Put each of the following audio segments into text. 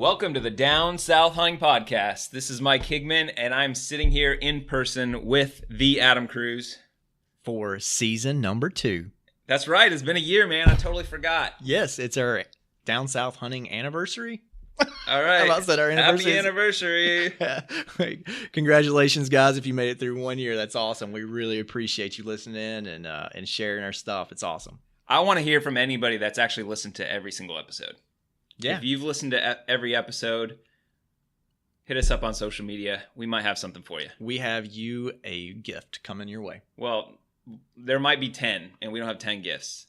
Welcome to the Down South Hunting Podcast. This is Mike Higman, and I'm sitting here in person with the Adam Cruz. For season number 2. That's right. It's been a year, man. I totally forgot. Yes, it's our Down South Hunting anniversary. All right. How about that? Our anniversary. Happy anniversary. Congratulations, guys. If you made it through 1 year, that's awesome. We really appreciate you listening and sharing our stuff. It's awesome. I want to hear from anybody that's actually listened to every single episode. Yeah. If you've listened to every episode, hit us up on social media. We might have something for you. We have you a gift coming your way. Well, there might be 10, and we don't have 10 gifts.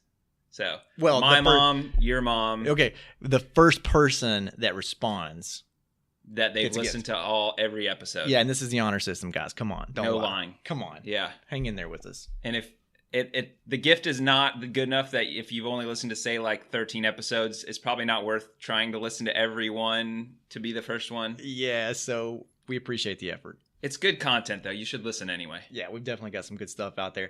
So, well, my mom, your mom. Okay, the first person that responds that they've listened to every episode. Yeah, and this is the honor system, guys. Come on, don't no lie. lying. Come on, yeah, hang in there with us. And if the gift is not good enough that if you've only listened to say like 13 episodes, it's probably not worth trying to listen to every one to be the first one. Yeah, so we appreciate the effort. It's good content though. You should listen anyway. Yeah, we've definitely got some good stuff out there.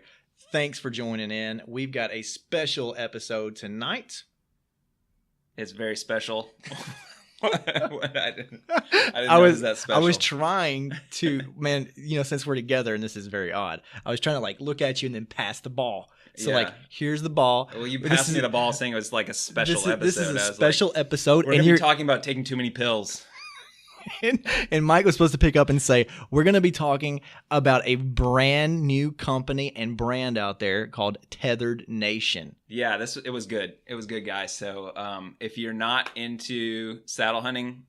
Thanks for joining in. We've got a special episode tonight. It's very special. I didn't know it was that special. I was trying to, man, since we're together, and this is very odd, I was trying to like look at you and then pass the ball. So like, here's the ball. Well, you passed me the ball saying it was like a special episode. This is a special episode. We're going to be talking about taking too many pills. And Mike was supposed to pick up and say, we're going to be talking about a brand new company and brand out there called Tethrd Nation. Yeah, it was good. It was good, guys. So if you're not into saddle hunting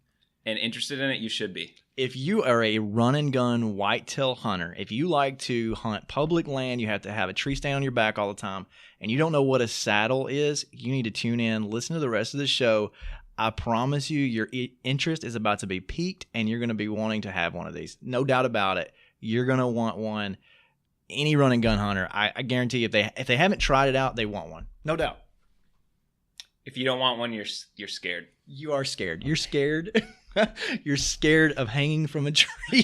and interested in it, you should be. If you are a run and gun whitetail hunter, if you like to hunt public land, you have to have a tree stand on your back all the time, and you don't know what a saddle is, you need to tune in, listen to the rest of the show. I promise you, your interest is about to be piqued, and you're going to be wanting to have one of these. No doubt about it. You're going to want one. Any run and gun hunter, I guarantee you, if they haven't tried it out, they want one. No doubt. If you don't want one, you're scared. You are scared. You're scared. You're scared of hanging from a tree.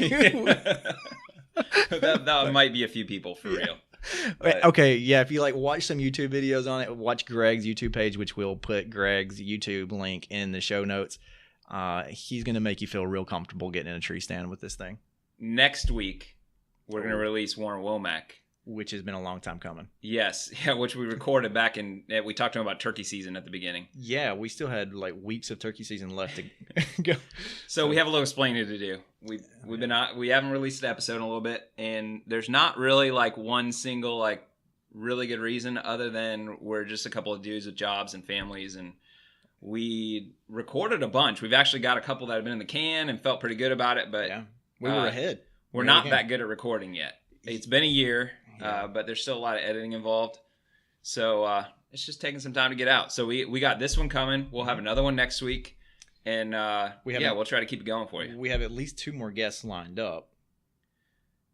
that might be a few people for real. But, okay, yeah, if you like watch some YouTube videos on it, watch Greg's YouTube page, which we'll put Greg's YouTube link in the show notes. He's going to make you feel real comfortable getting in a tree stand with this thing. Next week, we're going to release Warren Womack. Which has been a long time coming. Yes, yeah, which we recorded back we talked to him about turkey season at the beginning. Yeah, we still had like weeks of turkey season left to go. So we have a little explaining to do. We haven't released an episode in a little bit, and there's not really like one single like really good reason other than we're just a couple of dudes with jobs and families, and we recorded a bunch. We've actually got a couple that have been in the can and felt pretty good about it, but yeah, we were ahead. We're not that good at recording yet. It's been a year. But there's still a lot of editing involved. So it's just taking some time to get out. So we got this one coming. We'll have another one next week. And we'll try to keep it going for you. We have at least 2 more guests lined up.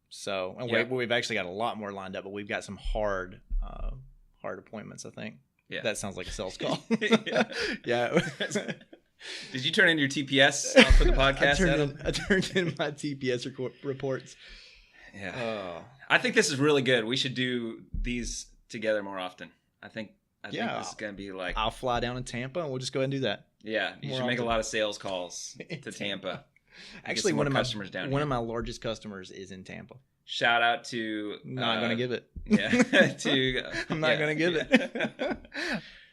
So we've actually got a lot more lined up, but we've got some hard appointments, I think. Yeah. That sounds like a sales call. Yeah. Did you turn in your TPS for the podcast, I turned in my TPS reports. Yeah. I think this is really good. We should do these together more often. I think this is going to be like... I'll fly down to Tampa and we'll just go ahead and do that. Yeah. You should make a lot of sales calls to Tampa. Actually, one of my largest customers is in Tampa. Shout out to... Not going to give it. Yeah. I'm not going to give it.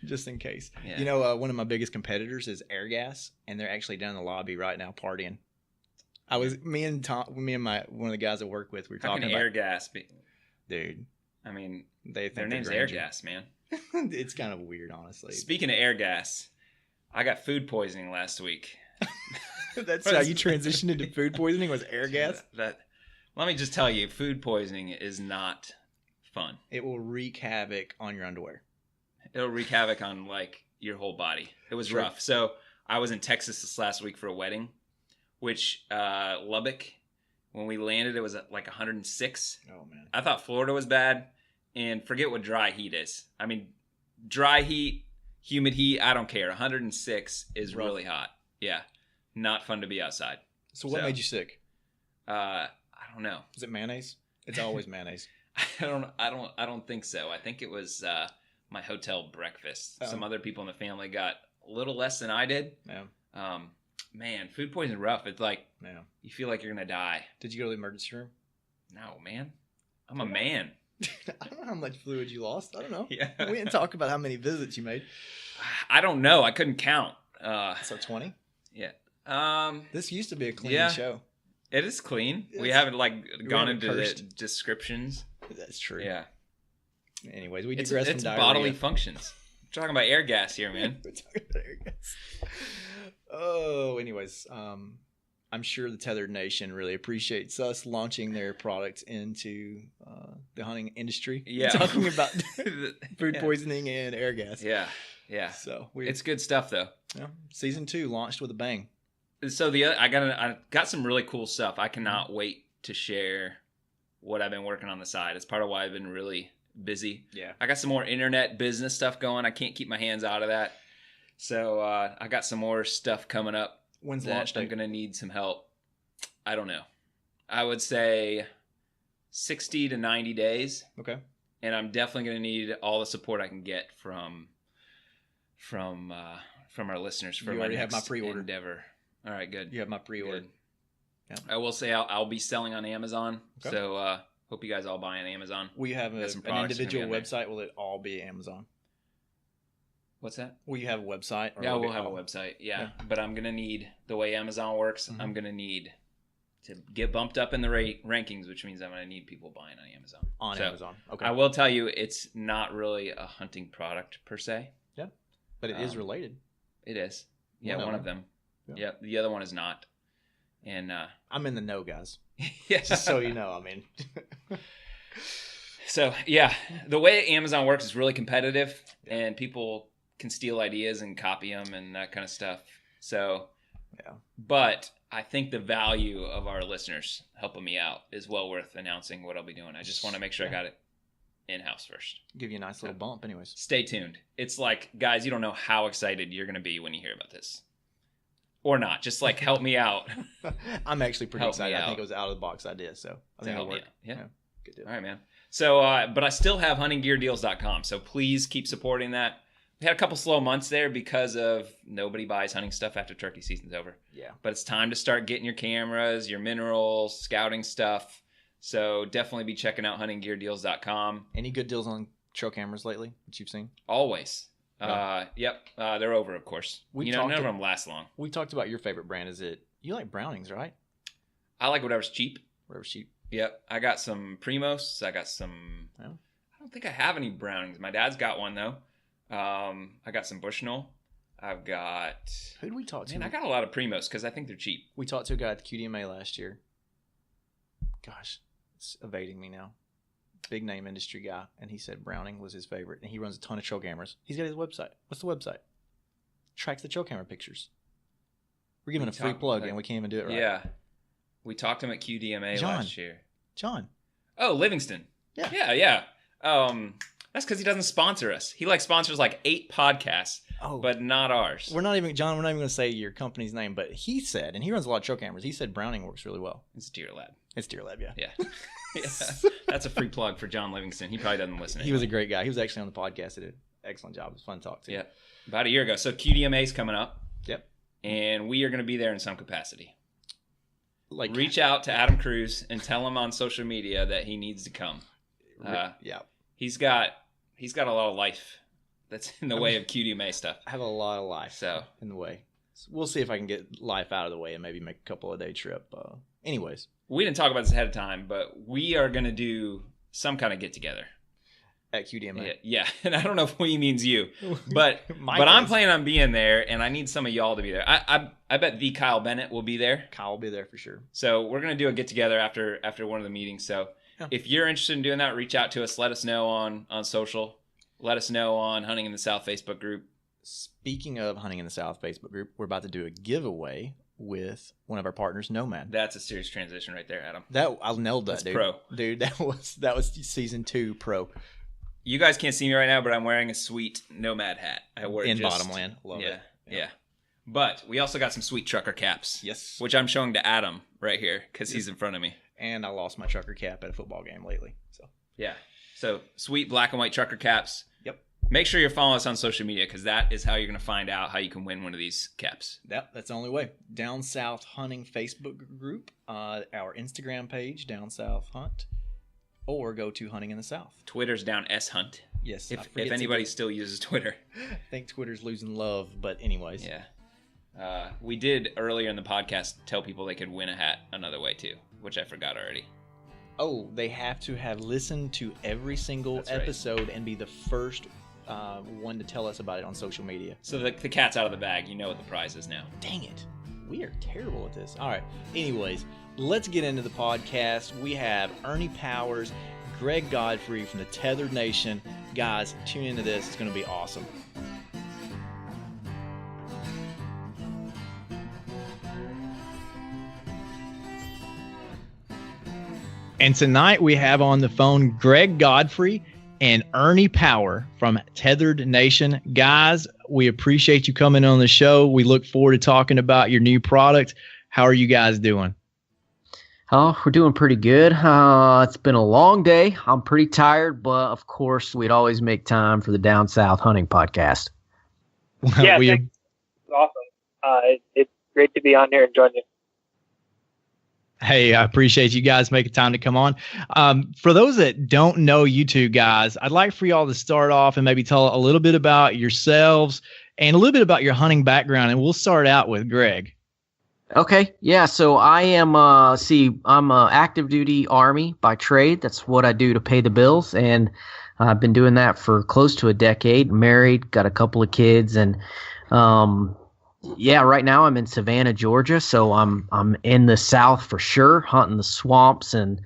Just in case. Yeah. One of my biggest competitors is Air Gas, and they're actually down in the lobby right now partying. Me and one of the guys I work with, we were talking about Air Gas. Dude. I mean, their name's Air Gas, man. It's kind of weird, honestly. Speaking of Air Gas, I got food poisoning last week. That's how you transitioned into food poisoning, was Air Gas? Let me just tell you, food poisoning is not fun. It will wreak havoc on your underwear. It'll wreak havoc on like your whole body. It was rough. So I was in Texas this last week for a wedding. Which Lubbock, when we landed, it was at like 106. Oh, man. I thought Florida was bad, and forget what dry heat is. I mean, dry heat, humid heat, I don't care. 106 is really hot. Yeah, not fun to be outside. So what made you sick? I don't know. Is it mayonnaise? It's always mayonnaise. I don't think so. I think it was my hotel breakfast. Some other people in the family got a little less than I did. Yeah. man, food poisoning rough. It's like Yeah. you feel like you're gonna die. Did you go to the emergency room? No, man. I'm a man. I don't know how much fluid you lost. I don't know. Yeah. We didn't talk about how many visits you made. I don't know. I couldn't count. So 20? Yeah. This used to be a clean Yeah. show. It is clean. We Yes. haven't like gone haven't into the cursed. descriptions. That's true. Yeah. Anyways, we It's digress from diarrhea. bodily functions. We're talking about air gas here, man. We're talking about air gas. Oh, anyways, I'm sure the Tethrd Nation really appreciates us launching their products into the hunting industry. Yeah. Talking about food Yeah. poisoning and air gas. Yeah. Yeah. So It's good stuff though. season 2 launched with a bang. So I got some really cool stuff. I cannot wait to share what I've been working on the side. It's part of why I've been really busy. Yeah. I got some more internet business stuff going. I can't keep my hands out of that. So I got some more stuff coming up. When's that launch I'm date? going to need some help. I don't know. I would say 60 to 90 days. Okay. And I'm definitely going to need all the support I can get from our listeners for You my already have next my pre-order. endeavor. All right, good. You have my pre-order. Good. Yeah. I will say I'll be selling on Amazon. Okay. So hope you guys all buy on Amazon. Will you have Got some an products individual gonna be on website? Will it all be Amazon? What's that? Will you have a website? Or Yeah, will it we'll be have a all- website. Yeah. But I'm going to need, the way Amazon works, Mhm. I'm going to need to get bumped up in the rankings, which means I'm going to need people buying on Amazon. on So, Amazon. Okay. I will tell you, it's not really a hunting product per se. But it is related. It is. Yeah, One one of of them. Yeah. Yeah, the other one is not. And I'm in the know, guys. yeah. Just so you know, I mean. So yeah, the way Amazon works is really competitive, and people can steal ideas and copy them and that kind of stuff. So, Yeah. But I think the value of our listeners helping me out is well worth announcing what I'll be doing. I just want to make sure I got it in-house first. Give you a nice little bump, anyways. Stay tuned. It's like, guys, you don't know how excited you're going to be when you hear about this. Or not. Just like help me out. I'm actually pretty Help me excited. I out. think it was out of the box idea, so I think it'll help me work. out. Yeah. Good deal. All right, man. So, but I still have huntinggeardeals.com. So please keep supporting that. We had a couple slow months there because of nobody buys hunting stuff after turkey season's over. Yeah. But it's time to start getting your cameras, your minerals, scouting stuff. So definitely be checking out huntinggeardeals.com. Any good deals on trail cameras lately that you've seen? Always. Yeah. Yep. They're over, of course. We none talked of them last long. We talked about your favorite brand. Is it, you like Brownings, right? I like whatever's cheap. Whatever's cheap. Yep. I got some Primos. I got some. Yeah. I don't think I have any Brownings. My dad's got one though. I got some Bushnell. I've got. Who did we talk to? Man, I got a lot of Primos because I think they're cheap. We talked to a guy at the QDMA last year. Gosh, it's evading me now. Big name industry guy, and he said Browning was his favorite, and he runs a ton of trail cameras. He's got his website. What's the website? Tracks the trail camera pictures. We're giving a free plug, and we can't even do it right. Yeah. We talked to him at QDMA John. last year. John. Oh, Livingston. Yeah. Yeah. That's because he doesn't sponsor us. He sponsors 8 podcasts, Oh, but not ours. we're not even going to say your company's name, but he said, and he runs a lot of trail cameras. He said Browning works really well. It's Deer Lab. It's Deer Lab, yeah. Yeah. Yeah. That's a free plug for John Livingston. He probably doesn't listen. He was a great guy. He was actually on the podcast. He did an excellent job. It was fun to talk to. Yeah. About a year ago. So QDMA is coming up. Yep. And we are going to be there in some capacity. Reach Reach out to Adam Cruz and tell him on social media that he needs to come. Yeah. He's got a lot of life that's in the way of QDMA stuff. I have a lot of life So in the way. So we'll see if I can get life out of the way and maybe make a couple of day trip. Anyways. we didn't talk about this ahead of time, but we are going to do some kind of get together. At QDMA. Yeah. And I don't know if we means you, but Mike but I'm is. planning on being there, and I need some of y'all to be there. I bet the Kyle Bennett will be there. Kyle will be there for sure. So we're going to do a get together after one of the meetings. So Yeah. if you're interested in doing that, reach out to us. Let us know on social. Let us know on Hunting in the South Facebook group. Speaking of Hunting in the South Facebook group, we're about to do a giveaway with one of our partners, Nomad. That's a serious transition right there, Adam. That I nailed that, That's dude. pro. Dude, that was season 2 pro. You guys can't see me right now, but I'm wearing a sweet Nomad hat. I wore it In just, Bottomland. Love it. Yeah. But we also got some sweet trucker caps. Yes. Which I'm showing to Adam right here because he's in front of me. And I lost my trucker cap at a football game lately. So Yeah. So sweet black and white trucker caps. Yep. Make sure you're following us on social media because that is how you're going to find out how you can win one of these caps. That's the only way. Down South Hunting Facebook group, our Instagram page, Down South Hunt, or go to Hunting in the South. Twitter's Down S Hunt. Yes. If anybody still uses Twitter. I think Twitter's losing love, but anyways. Yeah. We did earlier in the podcast tell people they could win a hat another way too, which I forgot already. Oh, they have to have listened to every single episode and be the first one to tell us about it on social media. So the cat's out of the bag. You know what the prize is now. Dang it. We are terrible at this. All right. Anyways, let's get into the podcast. We have Ernie Powers, Greg Godfrey from the Tethrd Nation. Guys, tune into this. It's going to be awesome. And tonight we have on the phone Greg Godfrey and Ernie Power from Tethrd Nation. Guys, we appreciate you coming on the show. We look forward to talking about your new product. How are you guys doing? Oh, we're doing pretty good. It's been a long day. I'm pretty tired, but of course, we'd always make time for the Down South Hunting Podcast. Yeah, it's awesome. It's great to be on here and join you. Hey, I appreciate you guys making time to come on. For those that don't know you two guys, I'd like for y'all to start off and maybe tell a little bit about yourselves and a little bit about your hunting background. And we'll start out with Greg. Okay. Yeah. So I am, I'm a active duty Army by trade. That's what I do to pay the bills. And I've been doing that for close to a decade, married, got a couple of kids, and, yeah, right now I'm in Savannah, Georgia, so I'm in the South for sure, hunting the swamps and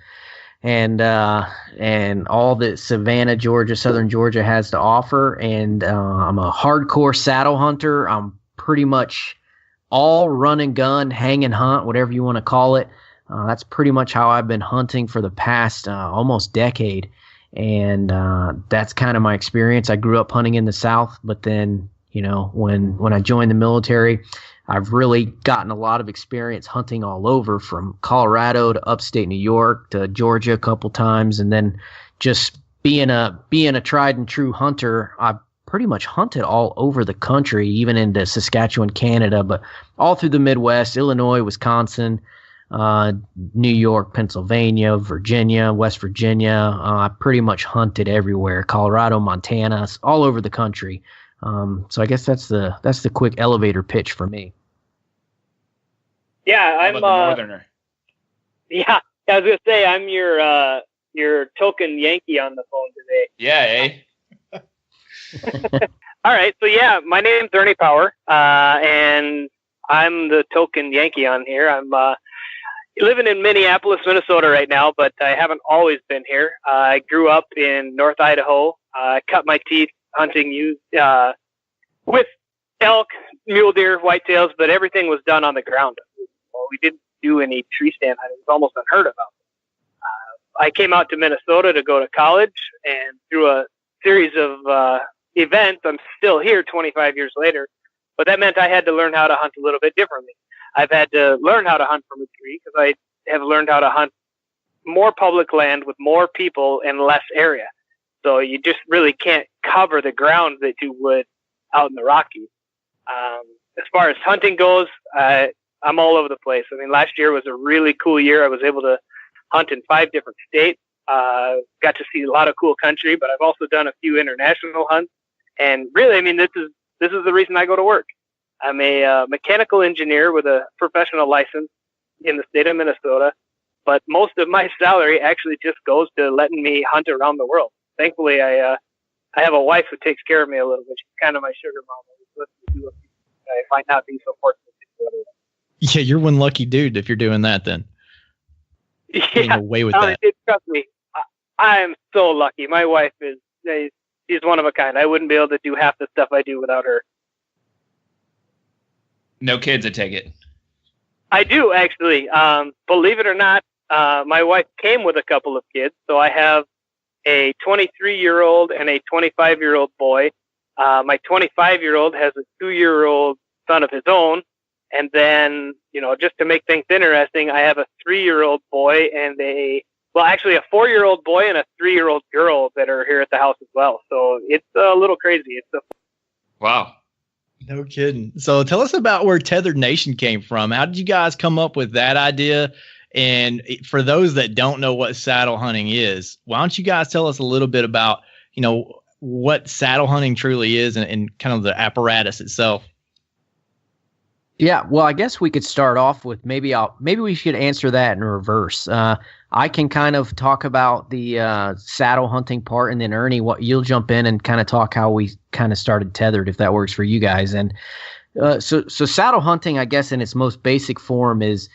all that Savannah, Georgia, Southern Georgia has to offer. And I'm a hardcore saddle hunter. I'm pretty much all run and gun, hang and hunt, whatever you want to call it. That's pretty much how I've been hunting for the past almost decade, and that's kind of my experience. I grew up hunting in the South, but then, you know, when I joined the military, I've really gotten a lot of experience hunting all over, from Colorado to upstate New York to Georgia a couple times. And then just being a tried and true hunter, I've pretty much hunted all over the country, even into Saskatchewan, Canada, but all through the Midwest, Illinois, Wisconsin, New York, Pennsylvania, Virginia, West Virginia. I pretty much hunted everywhere, Colorado, Montana, all over the country. So I guess that's the quick elevator pitch for me. Yeah, I'm a northerner. Yeah, I was gonna say I'm your token Yankee on the phone today. Yeah, All right, so yeah, my name's Ernie Power, and I'm the token Yankee on here. I'm living in Minneapolis, Minnesota right now, but I haven't always been here. I grew up in North Idaho. I cut my teeth hunting with elk, mule deer, whitetails, but everything was done on the ground. Well, we didn't do any tree stand hunting. It was almost unheard of. I came out to Minnesota to go to college, and through a series of events, I'm still here 25 years later, but that meant I had to learn how to hunt a little bit differently. I've had to learn how to hunt from a tree because I have learned how to hunt more public land with more people and less area. So you just really can't cover the ground that you would out in the Rockies. As far as hunting goes, I'm all over the place. I mean, last year was a really cool year. I was able to hunt in 5 different states. Got to see a lot of cool country, but I've also done a few international hunts. And really, I mean, this is the reason I go to work. I'm a mechanical engineer with a professional license in the state of Minnesota, but most of my salary actually just goes to letting me hunt around the world. Thankfully, I have a wife who takes care of me a little bit. She's kind of my sugar mama. I might not be so fortunate to do it. Yeah, you're one lucky dude if you're doing that then. Getting away with that. Trust me, I am so lucky. My wife she's one of a kind. I wouldn't be able to do half the stuff I do without her. No kids, I take it. I do, actually. Believe it or not, my wife came with a couple of kids, so I have a 23-year-old and a 25-year-old boy. My 25-year-old has a 2-year-old son of his own. And then, just to make things interesting, I have a 3-year-old boy and a well, actually a 4-year-old boy and a 3-year-old girl that are here at the house as well. So it's a little crazy. Wow. No kidding. So tell us about where Tethrd Nation came from. How did you guys come up with that idea? And for those that don't know what saddle hunting is, why don't you guys tell us a little bit about, what saddle hunting truly is and kind of the apparatus itself? Yeah, well, I guess we could start off with maybe we should answer that in reverse. I can kind of talk about the saddle hunting part, and then Ernie, you'll jump in and kind of talk how we kind of started Tethrd, if that works for you guys. And so saddle hunting, I guess, in its most basic form is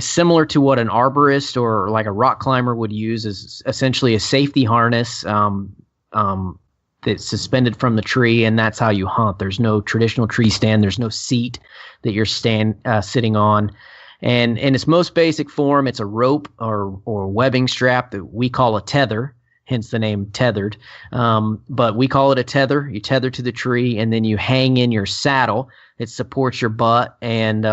similar to what an arborist or like a rock climber would use. Is essentially a safety harness that's suspended from the tree, and that's how you hunt. There's no traditional tree stand. There's no seat that you're sitting on. And in its most basic form, it's a rope or webbing strap that we call a tether, hence the name Tethrd. But we call it a tether. You tether to the tree, and then you hang in your saddle. It supports your butt, and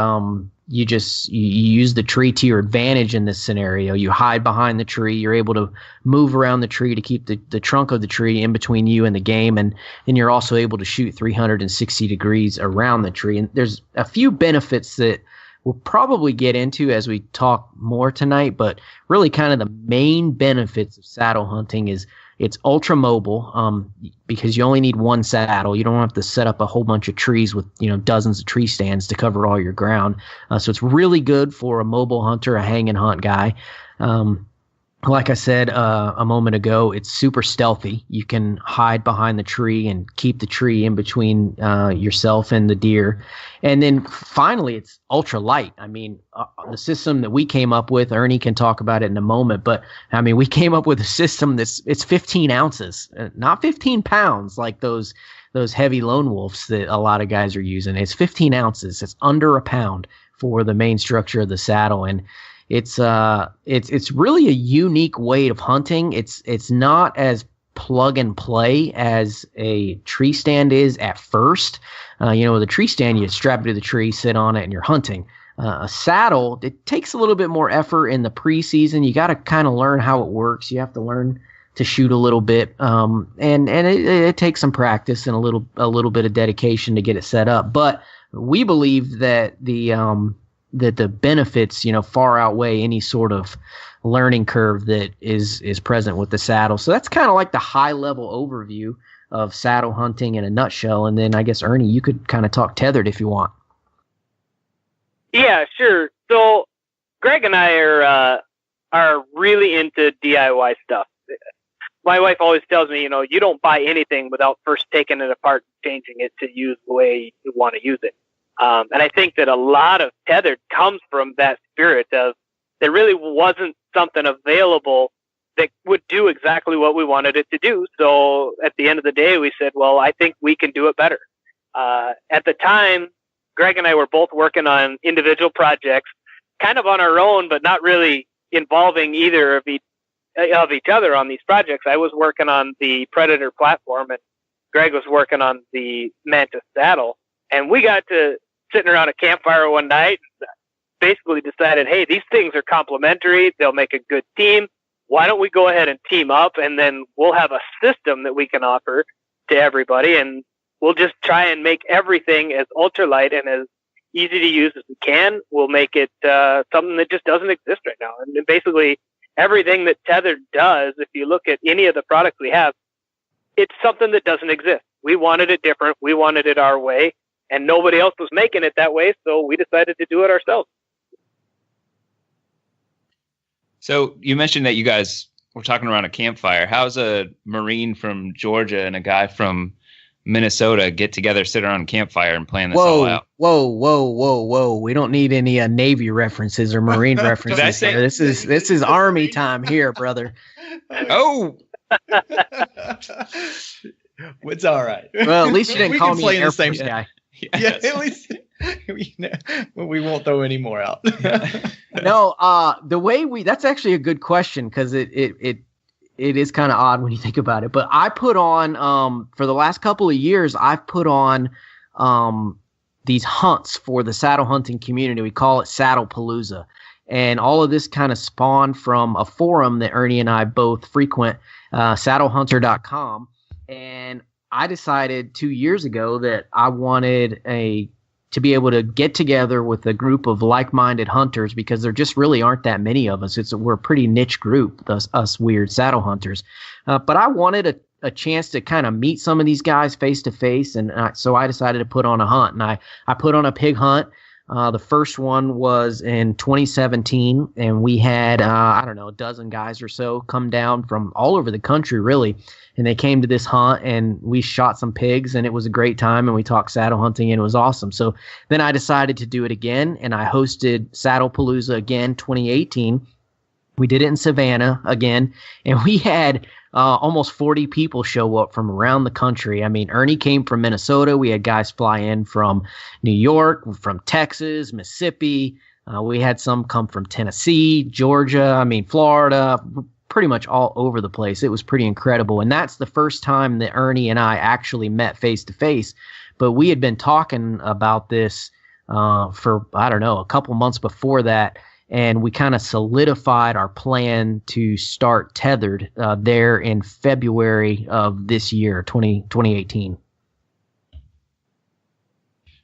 you use the tree to your advantage in this scenario. You hide behind the tree. You're able to move around the tree to keep the trunk of the tree in between you and the game, and then you're also able to shoot 360 degrees around the tree. And there's a few benefits that we'll probably get into as we talk more tonight, but really kind of the main benefits of saddle hunting is it's ultra mobile, because you only need one saddle. You don't have to set up a whole bunch of trees with dozens of tree stands to cover all your ground. So it's really good for a mobile hunter, a hang and hunt guy. Like I said a moment ago, it's super stealthy. You can hide behind the tree and keep the tree in between yourself and the deer. And then finally, it's ultra light. I mean, the system that we came up with, Ernie can talk about it in a moment, but I mean, we came up with a system it's 15 ounces, not 15 pounds like those heavy lone wolves that a lot of guys are using. It's 15 ounces. It's under a pound for the main structure of the saddle. And it's really a unique way of hunting. It's not as plug and play as a tree stand is at first. With a tree stand, you strap it to the tree, sit on it, and you're hunting. A saddle, it takes a little bit more effort in the preseason. You got to kind of learn how it works. You have to learn to shoot a little bit, and it takes some practice and a little bit of dedication to get it set up. But we believe that the benefits, far outweigh any sort of learning curve that is present with the saddle. So that's kind of like the high level overview of saddle hunting in a nutshell. And then I guess, Ernie, you could kind of talk Tethrd if you want. Yeah, sure. So Greg and I are really into DIY stuff. My wife always tells me, you don't buy anything without first taking it apart and changing it to use the way you want to use it. And I think that a lot of Tethrd comes from that spirit of there really wasn't something available that would do exactly what we wanted it to do. So at the end of the day, we said, well, I think we can do it better. At the time, Greg and I were both working on individual projects, kind of on our own, but not really involving either of each other on these projects. I was working on the Predator platform, and Greg was working on the Mantis Saddle. And we got to sitting around a campfire one night and basically decided, hey, these things are complementary. They'll make a good team. Why don't we go ahead and team up, and then we'll have a system that we can offer to everybody, and we'll just try and make everything as ultralight and as easy to use as we can. We'll make it something that just doesn't exist right now. And basically everything that Tethrd does, if you look at any of the products we have, it's something that doesn't exist. We wanted it different. We wanted it our way. And nobody else was making it that way, so we decided to do it ourselves. So you mentioned that you guys were talking around a campfire. How's a Marine from Georgia and a guy from Minnesota get together, sit around a campfire, and plan this all out? Whoa. We don't need any Navy references or Marine references here. This is Army time here, brother. Oh! It's all right. Well, at least you didn't call me an Air Force guy. Yeah, at least we won't throw any more out. No, the way that's actually a good question, because it is kind of odd when you think about it. But I put on for the last couple of years, I've put on these hunts for the saddle hunting community. We call it Saddle Palooza. And all of this kind of spawned from a forum that Ernie and I both frequent, saddlehunter.com. And I decided 2 years ago that I wanted to be able to get together with a group of like-minded hunters, because there just really aren't that many of us. We're a pretty niche group, us weird saddle hunters. But I wanted a chance to kind of meet some of these guys face to face, and so I decided to put on a hunt. And I put on a pig hunt. The first one was in 2017, and we had, a dozen guys or so come down from all over the country, really. And they came to this hunt, and we shot some pigs, and it was a great time, and we talked saddle hunting, and it was awesome. So then I decided to do it again, and I hosted Saddlepalooza again, 2018. We did it in Savannah again, and we had almost 40 people show up from around the country. I mean, Ernie came from Minnesota. We had guys fly in from New York, from Texas, Mississippi. We had some come from Tennessee, Georgia, Florida, pretty much all over the place. It was pretty incredible. And that's the first time that Ernie and I actually met face to face. But we had been talking about this for, a couple months before that. And we kind of solidified our plan to start Tethrd there in February of this year, 2018.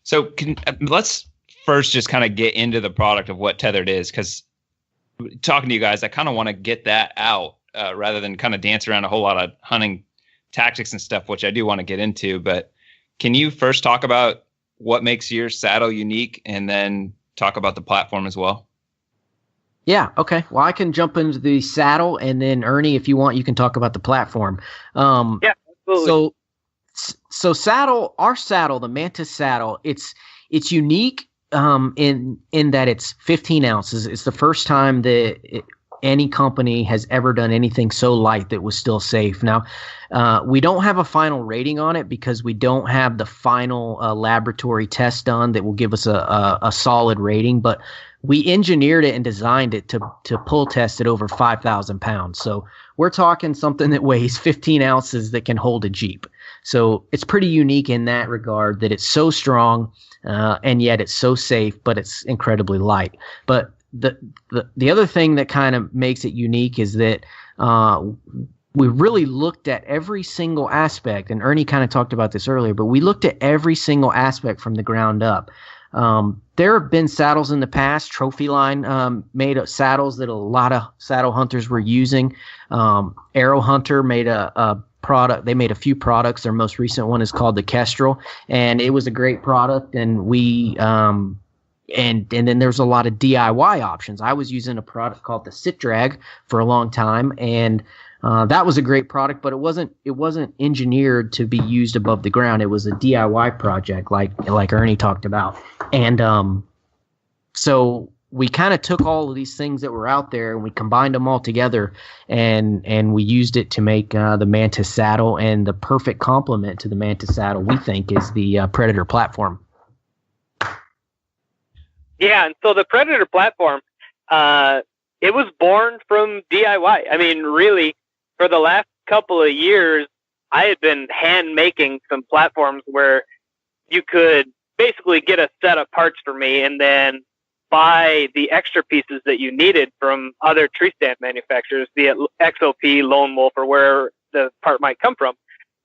So let's first just kind of get into the product of what Tethrd is, because talking to you guys, I kind of want to get that out rather than kind of dance around a whole lot of hunting tactics and stuff, which I do want to get into. But can you first talk about what makes your saddle unique, and then talk about the platform as well? Yeah, okay. Well, I can jump into the saddle, and then Ernie, if you want, you can talk about the platform. Yeah, absolutely. So our saddle, the Mantis Saddle, it's unique in that it's 15 ounces. It's the first time that any company has ever done anything so light that was still safe. Now, we don't have a final rating on it because we don't have the final laboratory test done that will give us a solid rating, but we engineered it and designed it to pull test at over 5,000 pounds. So we're talking something that weighs 15 ounces that can hold a Jeep. So it's pretty unique in that regard, that it's so strong and yet it's so safe, but it's incredibly light. But the other thing that kind of makes it unique is that we really looked at every single aspect, and Ernie kind of talked about this earlier, but we looked at every single aspect from the ground up. There have been saddles in the past. Trophy Line made saddles that a lot of saddle hunters were using. Arrow Hunter made a product. They made a few products. Their most recent one is called the Kestrel, and it was a great product. And we and then there's a lot of DIY options. I was using a product called the Sit Drag for a long time, and that was a great product, but it wasn't engineered to be used above the ground. It was a DIY project, like Ernie talked about. And so we kind of took all of these things that were out there and we combined them all together, and we used it to make the Mantis Saddle. And the perfect complement to the Mantis Saddle, we think, is the Predator platform. Yeah, and so the Predator platform, it was born from DIY. I mean, really, for the last couple of years, I had been hand making some platforms where you could basically get a set of parts for me and then buy the extra pieces that you needed from other tree stand manufacturers, be it XOP, Lone Wolf, or where the part might come from.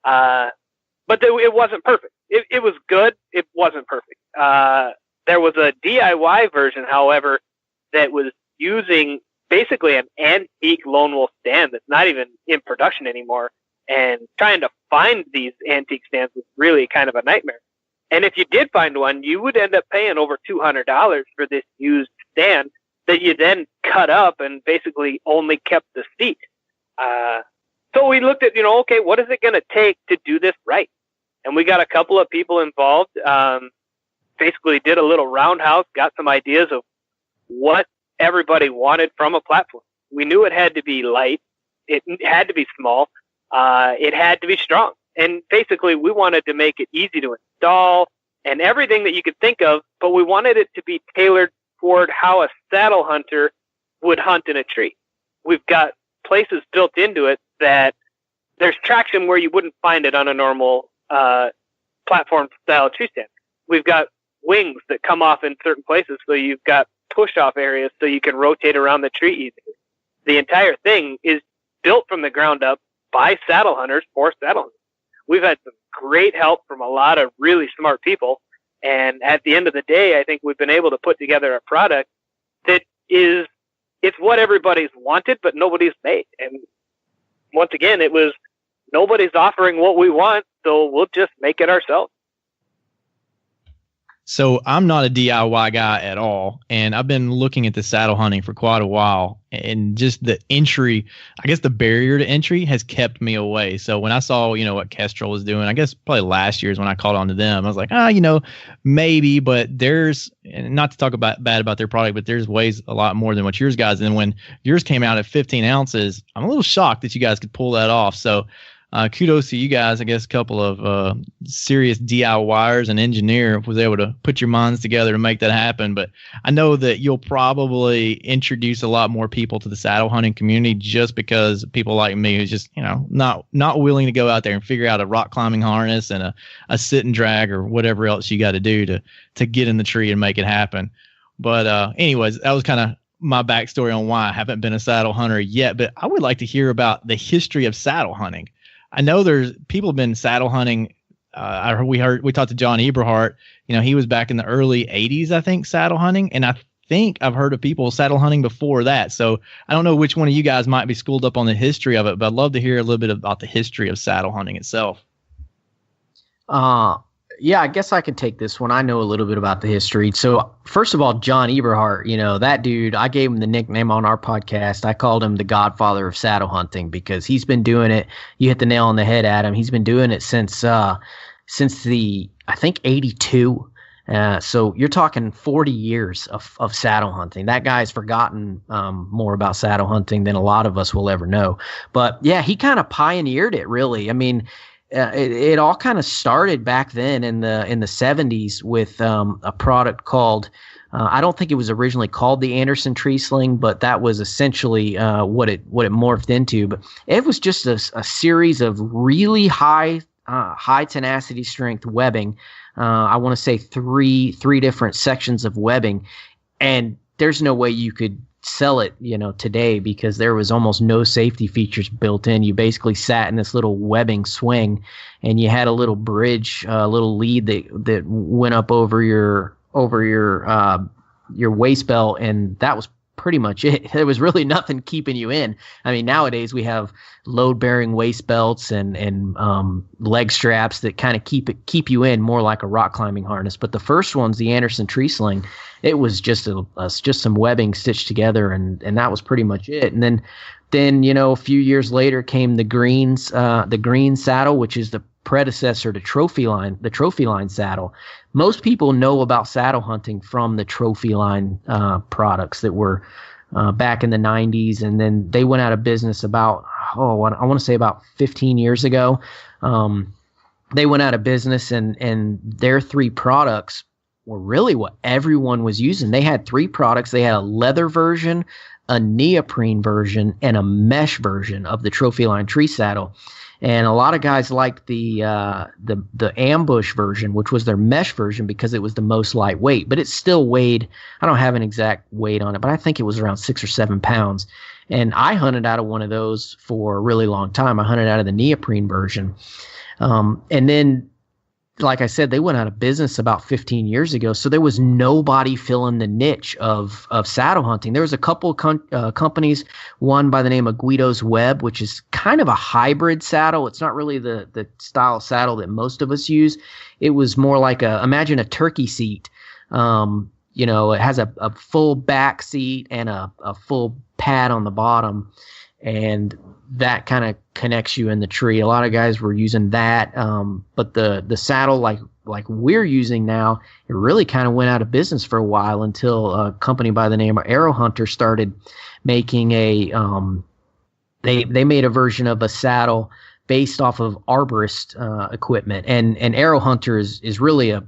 But it wasn't perfect. It was good. It wasn't perfect. There was a DIY version, however, that was using basically an antique Lone Wolf stand that's not even in production anymore. And trying to find these antique stands was really kind of a nightmare. And if you did find one, you would end up paying over $200 for this used stand that you then cut up and basically only kept the seat. So we looked at, okay, what is it going to take to do this right? And we got a couple of people involved, basically did a little roundhouse, got some ideas of what everybody wanted from a platform. We knew it had to be light. It had to be small. It had to be strong. And basically, we wanted to make it easy to install and everything that you could think of, but we wanted it to be tailored toward how a saddle hunter would hunt in a tree. We've got places built into it that there's traction where you wouldn't find it on a normal platform style tree stand. We've got wings that come off in certain places, so you've got push-off areas so you can rotate around the tree easier. The entire thing is built from the ground up by saddle hunters for saddle hunters. We've had some great help from a lot of really smart people. And at the end of the day, I think we've been able to put together a product that is, it's what everybody's wanted, but nobody's made. And once again, it was nobody's offering what we want, so we'll just make it ourselves. So I'm not a DIY guy at all, and I've been looking at the saddle hunting for quite a while, and just the entry, I guess the barrier to entry has kept me away. So when I saw, what Kestrel was doing, I guess probably last year is when I called on to them. I was like, maybe, but there's, and not to talk bad about their product, but there's ways a lot more than what yours guys. And when yours came out at 15 ounces, I'm a little shocked that you guys could pull that off. So kudos to you guys. I guess a couple of serious DIYers and engineer was able to put your minds together to make that happen. But I know that you'll probably introduce a lot more people to the saddle hunting community just because people like me who's just, not willing to go out there and figure out a rock climbing harness and a sit and drag or whatever else you got to do to get in the tree and make it happen. But anyways, that was kind of my backstory on why I haven't been a saddle hunter yet. But I would like to hear about the history of saddle hunting. I know there's people have been saddle hunting. We talked to John Eberhart. He was back in the early 80s, I think, saddle hunting. And I think I've heard of people saddle hunting before that. So I don't know which one of you guys might be schooled up on the history of it, but I'd love to hear a little bit about the history of saddle hunting itself. Yeah, I guess I could take this one. I know a little bit about the history. So first of all, John Eberhart, that dude, I gave him the nickname on our podcast. I called him the godfather of saddle hunting because he's been doing it. You hit the nail on the head, Adam. He's been doing it since I think 82. So you're talking 40 years of saddle hunting. That guy's forgotten more about saddle hunting than a lot of us will ever know. But yeah, he kind of pioneered it, really. I mean, it all kind of started back then in the 70s with a product called I don't think it was originally called the Anderson Tree Sling, but that was essentially what it morphed into. But it was just a series of really high tenacity strength webbing. I want to say three different sections of webbing, and there's no way you could sell it, today because there was almost no safety features built in. You basically sat in this little webbing swing, and you had a little bridge, a little lead that went up over your waist belt, and that was pretty much it. There was really nothing keeping you in. I mean, nowadays we have load-bearing waist belts and leg straps that kind of keep you in more like a rock climbing harness. But the first one's the Anderson Tree Sling. It was just some webbing stitched together, and that was pretty much it. And then a few years later came the Green Saddle, which is the predecessor to the Trophy Line saddle. Most people know about saddle hunting from the Trophy Line products that were back in the 90s, and then they went out of business about I want to say about 15 years ago. They went out of business, and their three products were really what everyone was using. They had three products. They had a leather version, a neoprene version, and a mesh version of the Trophy Line tree saddle. And a lot of guys liked the ambush version, which was their mesh version, because it was the most lightweight. But it still weighed, I don't have an exact weight on it, but I think it was around 6 or 7 pounds. And I hunted out of one of those for a really long time. I hunted out of the neoprene version. And then, like I said, they went out of business about 15 years ago. So there was nobody filling the niche of saddle hunting. There was a couple companies, one by the name of Guido's Web, which is kind of a hybrid saddle. It's not really the style of saddle that most of us use. It was more like imagine a turkey seat. It has a full back seat and a full pad on the bottom, and that kind of connects you in the tree. A lot of guys were using that, but the saddle like we're using now, it really kind of went out of business for a while until a company by the name of Arrow Hunter started making they made a version of a saddle based off of arborist equipment, and Arrow Hunter is really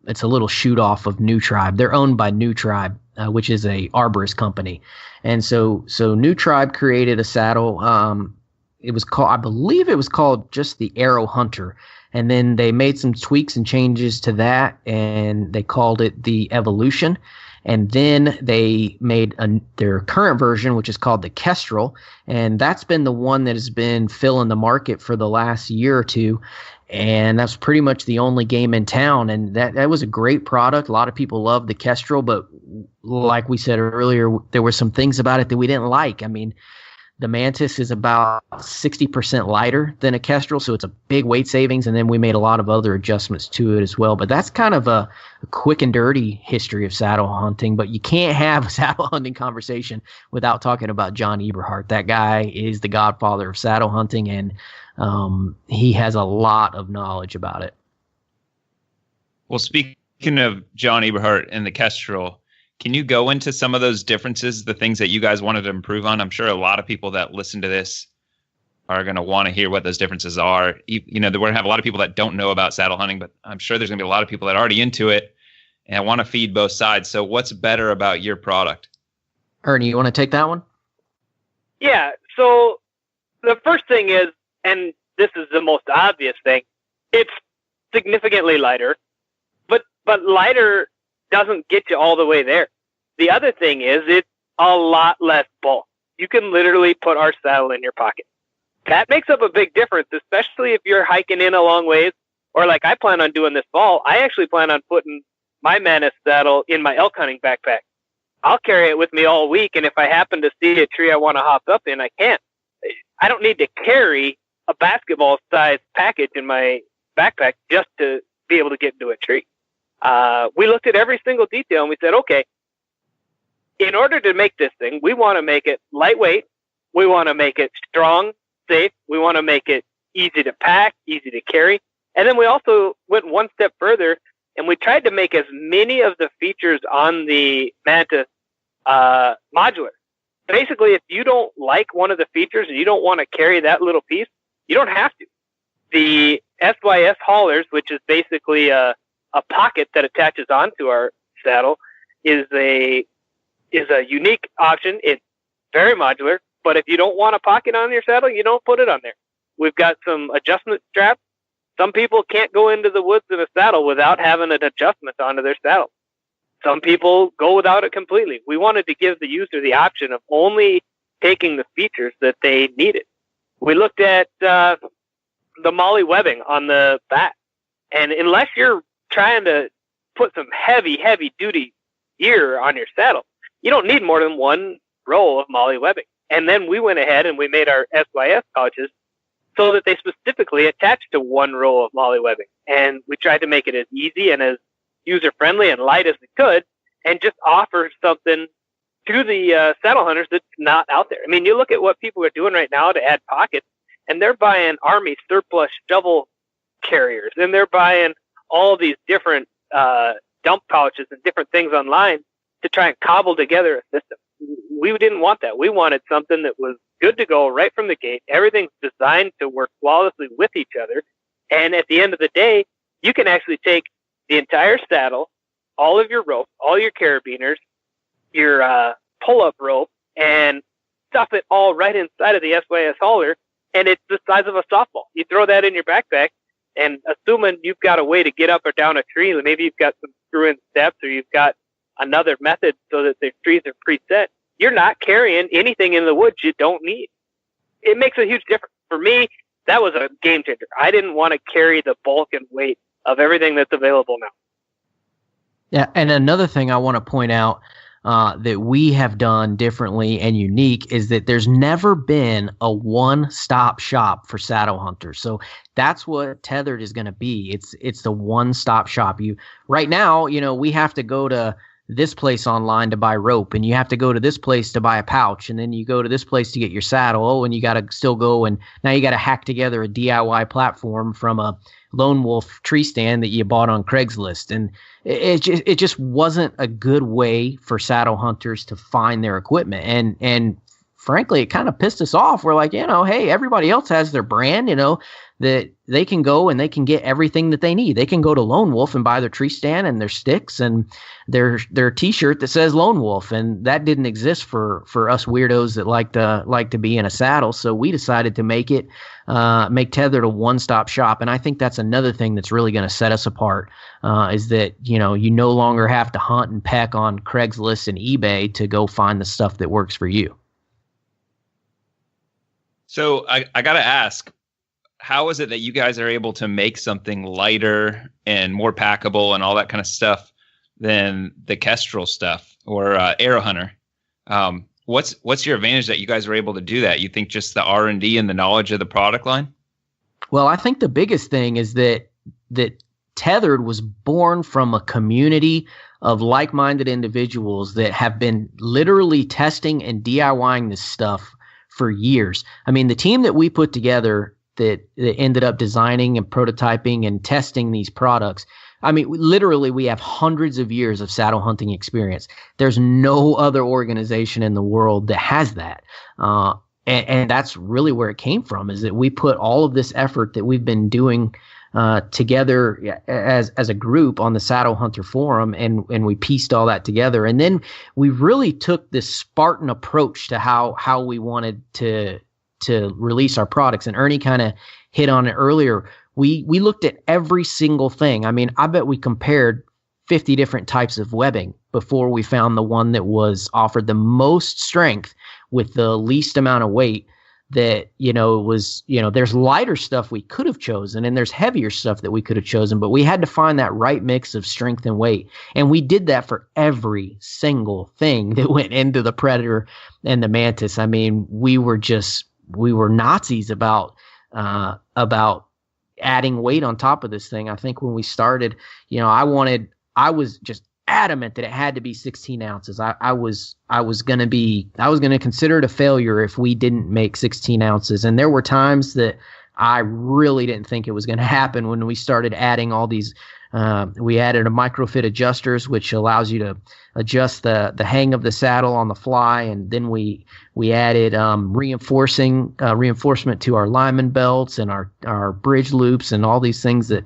it's a little shoot off of New Tribe. They're owned by New Tribe, which is a arborist company. And so New Tribe created a saddle. I believe it was called just the Arrow Hunter. And then they made some tweaks and changes to that, and they called it the Evolution. And then they made their current version, which is called the Kestrel, and that's been the one that has been filling the market for the last year or two. And that's pretty much the only game in town. And that was a great product. A lot of people loved the Kestrel, but like we said earlier, there were some things about it that we didn't like. I mean, the Mantis is about 60% lighter than a Kestrel, so it's a big weight savings. And then we made a lot of other adjustments to it as well. But that's kind of a quick and dirty history of saddle hunting. But you can't have a saddle hunting conversation without talking about John Eberhart. That guy is the godfather of saddle hunting, and he has a lot of knowledge about it. Well, speaking of John Eberhart and the Kestrel, can you go into some of those differences, the things that you guys wanted to improve on? I'm sure a lot of people that listen to this are going to want to hear what those differences are. You know, we're going to have a lot of people that don't know about saddle hunting, but I'm sure there's going to be a lot of people that are already into it and want to feed both sides. So what's better about your product? Ernie, you want to take that one? Yeah. So the first thing is, and this is the most obvious thing, it's significantly lighter, but lighter doesn't get you all the way there. The other thing is it's a lot less bulk. You can literally put our saddle in your pocket. That makes up a big difference, especially if you're hiking in a long ways, or like I plan on doing this fall. I actually plan on putting my Mantis saddle in my elk hunting backpack. I'll carry it with me all week, and if I happen to see a tree I want to hop up in, I can. I don't need to carry a basketball-sized package in my backpack just to be able to get into a tree. We looked at every single detail and we said, okay, in order to make this thing, we want to make it lightweight. We want to make it strong, safe. We want to make it easy to pack, easy to carry. And then we also went one step further and we tried to make as many of the features on the Mantis modular. Basically, if you don't like one of the features and you don't want to carry that little piece, you don't have to. The SYS haulers, which is basically a pocket that attaches onto our saddle, is a unique option. It's very modular, but if you don't want a pocket on your saddle, you don't put it on there. We've got some adjustment straps. Some people can't go into the woods in a saddle without having an adjustment onto their saddle. Some people go without it completely. We wanted to give the user the option of only taking the features that they needed. We looked at the molly webbing on the back, and unless you're trying to put some heavy duty gear on your saddle, you don't need more than one row of molly webbing. And then we went ahead and we made our SYS pouches so that they specifically attach to one row of molly webbing. And we tried to make it as easy and as user friendly and light as we could, and just offer something to the saddle hunters that's not out there. I mean, you look at what people are doing right now to add pockets, and they're buying Army surplus shovel carriers, and they're buying all these different dump pouches and different things online to try and cobble together a system. We didn't want that. We wanted something that was good to go right from the gate. Everything's designed to work flawlessly with each other. And at the end of the day, you can actually take the entire saddle, all of your rope, all your carabiners, your pull-up rope, and stuff it all right inside of the SYS hauler, and it's the size of a softball. You throw that in your backpack, and assuming you've got a way to get up or down a tree, maybe you've got some screw-in steps, or you've got another method so that the trees are preset, you're not carrying anything in the woods you don't need. It makes a huge difference. For me, that was a game changer. I didn't want to carry the bulk and weight of everything that's available now. Yeah, and another thing I want to point out that we have done differently and unique is that there's never been a one-stop shop for saddle hunters. So that's what Tethrd is going to be. It's the one-stop shop. Right now, we have to go to this place online to buy rope, and you have to go to this place to buy a pouch, and then you go to this place to get your saddle. Oh, and you got to still go, and now you got to hack together a DIY platform from a lone wolf tree stand that you bought on Craigslist. And it just wasn't a good way for saddle hunters to find their equipment. And frankly, it kind of pissed us off. We're like, hey, everybody else has their brand, that they can go and they can get everything that they need. They can go to Lone Wolf and buy their tree stand and their sticks and their T-shirt that says Lone Wolf, and that didn't exist for us weirdos that like to be in a saddle. So we decided to make Tethrd a one-stop shop, and I think that's another thing that's really going to set us apart. Is that you no longer have to hunt and peck on Craigslist and eBay to go find the stuff that works for you. So I got to ask, how is it that you guys are able to make something lighter and more packable and all that kind of stuff than the Kestrel stuff or Arrow Hunter? What's your advantage that you guys are able to do that? You think just the R&D and the knowledge of the product line? Well, I think the biggest thing is that Tethrd was born from a community of like-minded individuals that have been literally testing and DIYing this stuff for years. I mean, the team that we put together that ended up designing and prototyping and testing these products, I mean, literally, we have hundreds of years of saddle hunting experience. There's no other organization in the world that has that. And that's really where it came from, is that we put all of this effort that we've been doing together as a group on the Saddle Hunter Forum, and we pieced all that together. And then we really took this Spartan approach to how we wanted to release our products. And Ernie kind of hit on it earlier. We looked at every single thing. I mean, I bet we compared 50 different types of webbing before we found the one that was offered the most strength with the least amount of weight. That, there's lighter stuff we could have chosen and there's heavier stuff that we could have chosen, but we had to find that right mix of strength and weight. And we did that for every single thing that went into the Predator and the Mantis. I mean, we were Nazis about adding weight on top of this thing. I think when we started, I was just adamant that it had to be 16 ounces. I was going to consider it a failure if we didn't make 16 ounces. And there were times that I really didn't think it was going to happen when we started adding all these. We added a microfit adjusters, which allows you to adjust the hang of the saddle on the fly. And then we added reinforcement to our lineman belts and our bridge loops and all these things that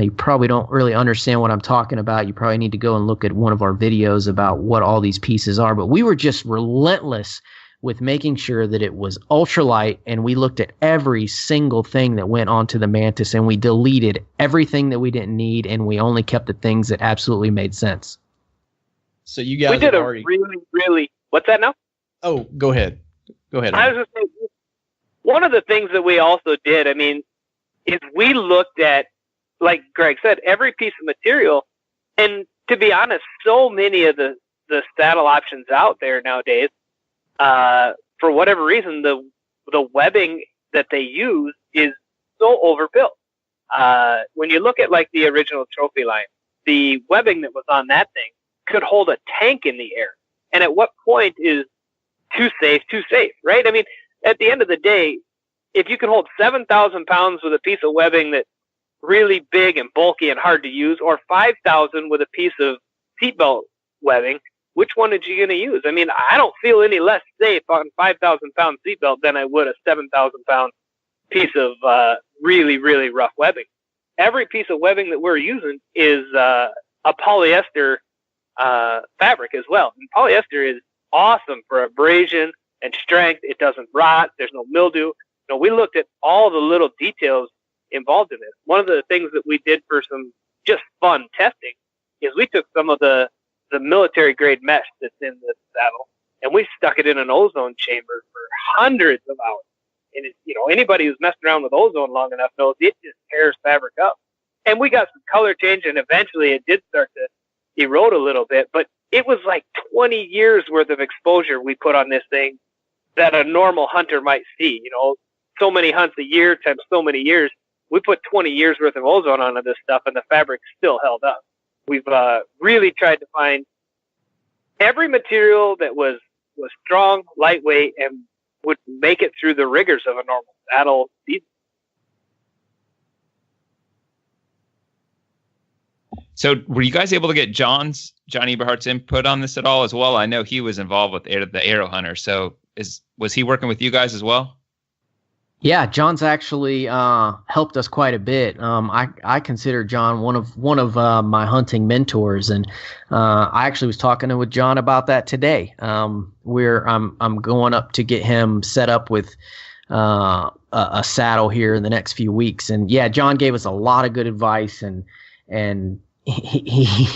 you probably don't really understand what I'm talking about. You probably need to go and look at one of our videos about what all these pieces are. But we were just relentless with making sure that it was ultralight, and we looked at every single thing that went onto the Mantis, and we deleted everything that we didn't need, and we only kept the things that absolutely made sense. So you guys we did really what's that now? Oh, go ahead. I was just saying, one of the things that we also did, I mean, is we looked at, like Greg said, every piece of material. And to be honest, so many of the saddle options out there nowadays, for whatever reason, the webbing that they use is so overbuilt. When you look at like the original trophy line, the webbing that was on that thing could hold a tank in the air. And at what point is too safe, right? I mean, at the end of the day, if you can hold 7,000 pounds with a piece of webbing that's really big and bulky and hard to use, or 5,000 with a piece of seatbelt webbing, which one are you going to use? I mean, I don't feel any less safe on 5,000 pound seatbelt than I would a 7,000 pound piece of really, really rough webbing. Every piece of webbing that we're using is a polyester fabric as well. And polyester is awesome for abrasion and strength. It doesn't rot. There's no mildew. We looked at all the little details involved in this. One of the things that we did for some just fun testing is we took some of the military grade mesh that's in the saddle and we stuck it in an ozone chamber for hundreds of hours. And anybody who's messed around with ozone long enough knows it just tears fabric up. And we got some color change, and eventually it did start to erode a little bit, but it was like 20 years worth of exposure we put on this thing that a normal hunter might see. So many hunts a year times so many years. We put 20 years worth of ozone onto this stuff, and the fabric still held up. We've really tried to find every material that was strong, lightweight, and would make it through the rigors of a normal saddle season. So were you guys able to get John Eberhardt's input on this at all as well? I know he was involved with the Arrow Hunter. So Was he working with you guys as well? Yeah, John's actually helped us quite a bit. I consider John one of my hunting mentors, and I actually was talking with John about that today. I'm going up to get him set up with a saddle here in the next few weeks, and yeah, John gave us a lot of good advice, and he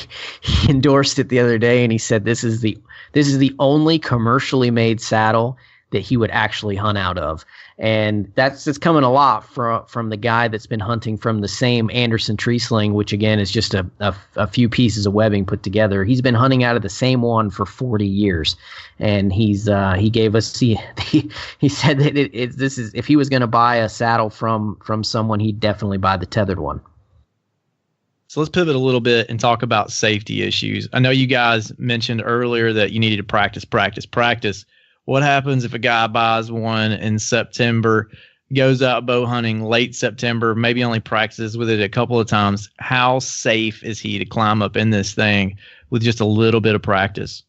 endorsed it the other day, and he said this is the only commercially made saddle that he would actually hunt out of. And it's coming a lot from the guy that's been hunting from the same Anderson tree sling, which again is just a few pieces of webbing put together. He's been hunting out of the same one for 40 years, and he gave us he said that this is, if he was going to buy a saddle from someone, he'd definitely buy the tethered one. So let's pivot a little bit and talk about safety issues. I know you guys mentioned earlier that you needed to practice. What happens if a guy buys one in September, goes out bow hunting late September, maybe only practices with it a couple of times? How safe is he to climb up in this thing with just a little bit of practice?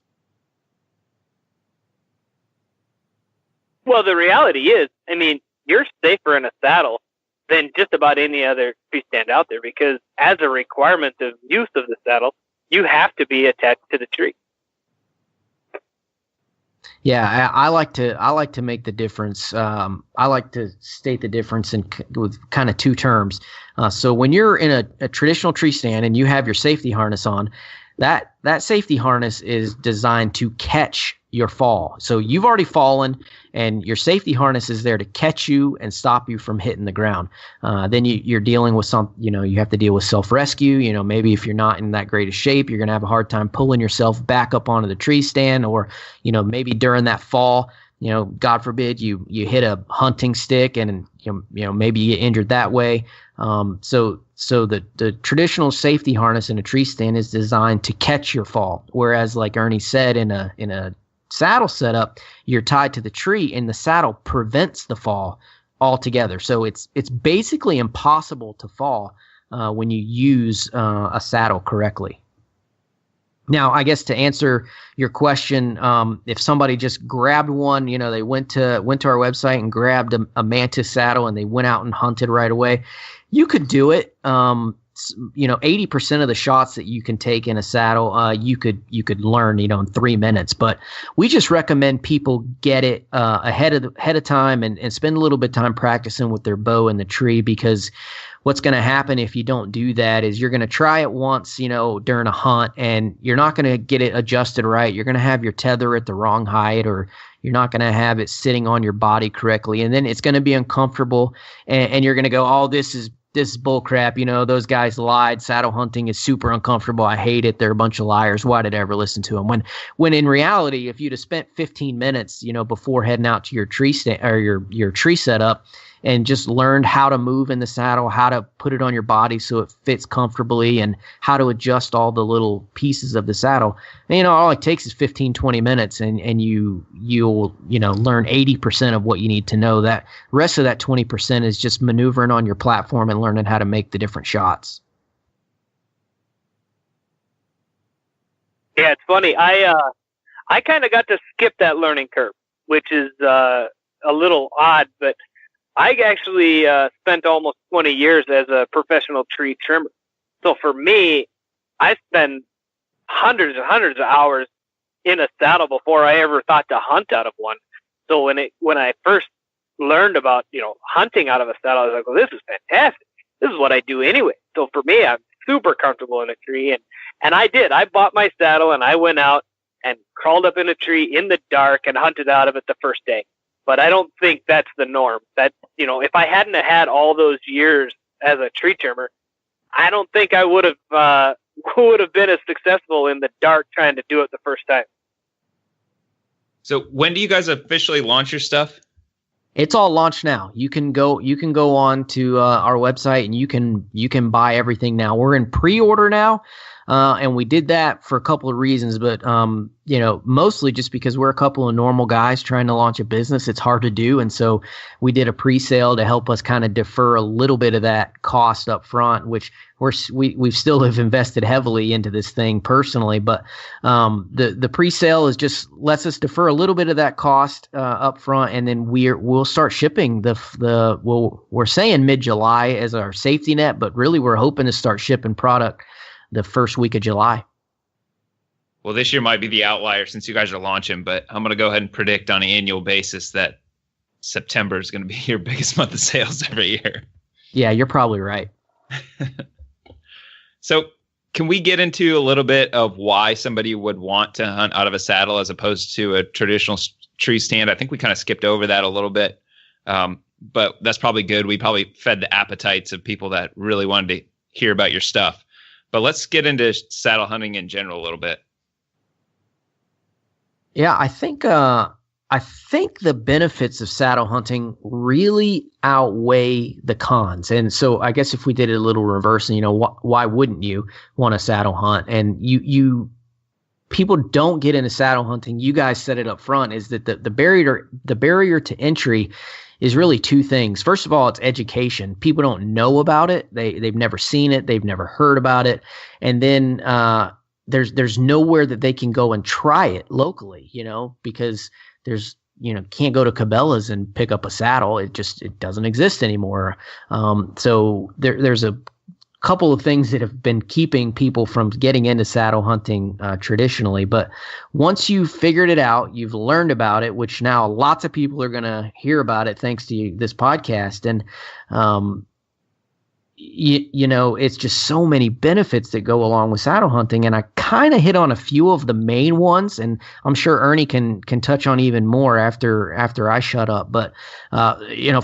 Well, the reality is, I mean, you're safer in a saddle than just about any other tree stand out there, because as a requirement of use of the saddle, you have to be attached to the tree. Yeah, I like to make the difference. I like to state the difference with kind of two terms. So when you're in a traditional tree stand and you have your safety harness on, that safety harness is designed to catch your fall. So you've already fallen, and your safety harness is there to catch you and stop you from hitting the ground. Then you're dealing with you have to deal with self-rescue. Maybe if you're not in that great a shape, you're going to have a hard time pulling yourself back up onto the tree stand, or, maybe during that fall, God forbid you hit a hunting stick and, maybe you get injured that way. So the traditional safety harness in a tree stand is designed to catch your fall. Whereas, like Ernie said, in a saddle setup, you're tied to the tree, and the saddle prevents the fall altogether. So it's basically impossible to fall when you use a saddle correctly. Now, I guess to answer your question, if somebody just grabbed one, they went to our website and grabbed a Mantis saddle and they went out and hunted right away, you could do it. 80% of the shots that you can take in a saddle, you could learn, in 3 minutes. But we just recommend people get it ahead of time and spend a little bit of time practicing with their bow in the tree, because what's going to happen if you don't do that is you're going to try it once, during a hunt, and you're not going to get it adjusted right. You're going to have your tether at the wrong height, or you're not going to have it sitting on your body correctly. And then it's going to be uncomfortable, and you're going to go, oh, this is bull crap. Those guys lied. Saddle hunting is super uncomfortable. I hate it. They're a bunch of liars. Why did I ever listen to them? When in reality, if you'd have spent 15 minutes, before heading out to your tree stand or your tree setup, and just learned how to move in the saddle, how to put it on your body so it fits comfortably, and how to adjust all the little pieces of the saddle. And, all it takes is 15, 20 minutes, and you'll learn 80% of what you need to know. That rest of that 20% is just maneuvering on your platform and learning how to make the different shots. Yeah, it's funny. I kind of got to skip that learning curve, which is a little odd, but I actually spent almost 20 years as a professional tree trimmer. So for me, I spend hundreds and hundreds of hours in a saddle before I ever thought to hunt out of one. So when I first learned about, hunting out of a saddle, I was like, well, this is fantastic. This is what I do anyway. So for me, I'm super comfortable in a tree. And I did. I bought my saddle and I went out and crawled up in a tree in the dark and hunted out of it the first day. But I don't think that's the norm. That, if I hadn't had all those years as a tree trimmer, I don't think I would have been as successful in the dark trying to do it the first time. So when do you guys officially launch your stuff? It's all launched now. You can go on to our website and you can buy everything now. We're in pre-order now. And we did that for a couple of reasons, but mostly just because we're a couple of normal guys trying to launch a business. It's hard to do, and so we did a pre-sale to help us kind of defer a little bit of that cost up front, which we still have invested heavily into this thing personally. But the pre-sale is just lets us defer a little bit of that cost up front, and then we'll start shipping we're saying mid-July as our safety net, but really we're hoping to start shipping product the first week of July. Well, this year might be the outlier since you guys are launching, but I'm going to go ahead and predict on an annual basis that September is going to be your biggest month of sales every year. Yeah, you're probably right. So can we get into a little bit of why somebody would want to hunt out of a saddle as opposed to a traditional tree stand? I think we kind of skipped over that a little bit, but that's probably good. We probably fed the appetites of people that really wanted to hear about your stuff. But let's get into saddle hunting in general a little bit. Yeah, I think the benefits of saddle hunting really outweigh the cons. And so I guess if we did it a little reverse, and why wouldn't you want to saddle hunt? And people don't get into saddle hunting. You guys said it up front, is that the barrier to entry is really two things. First of all, it's education. People don't know about it. They've never seen it. They've never heard about it. And then there's nowhere that they can go and try it locally, because there's, can't go to Cabela's and pick up a saddle. It doesn't exist anymore. So there's a couple of things that have been keeping people from getting into saddle hunting traditionally. But once you've figured it out, you've learned about it, which now lots of people are going to hear about it thanks to this podcast. And, it's just so many benefits that go along with saddle hunting. And I kind of hit on a few of the main ones, and I'm sure Ernie can touch on even more after I shut up. But,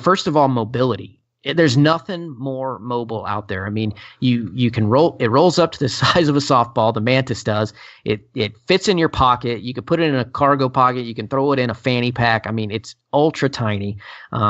first of all, mobility. There's nothing more mobile out there. I mean, you can it rolls up to the size of a softball. The Mantis does. It fits in your pocket. You can put it in a cargo pocket. You can throw it in a fanny pack. I mean, it's ultra tiny.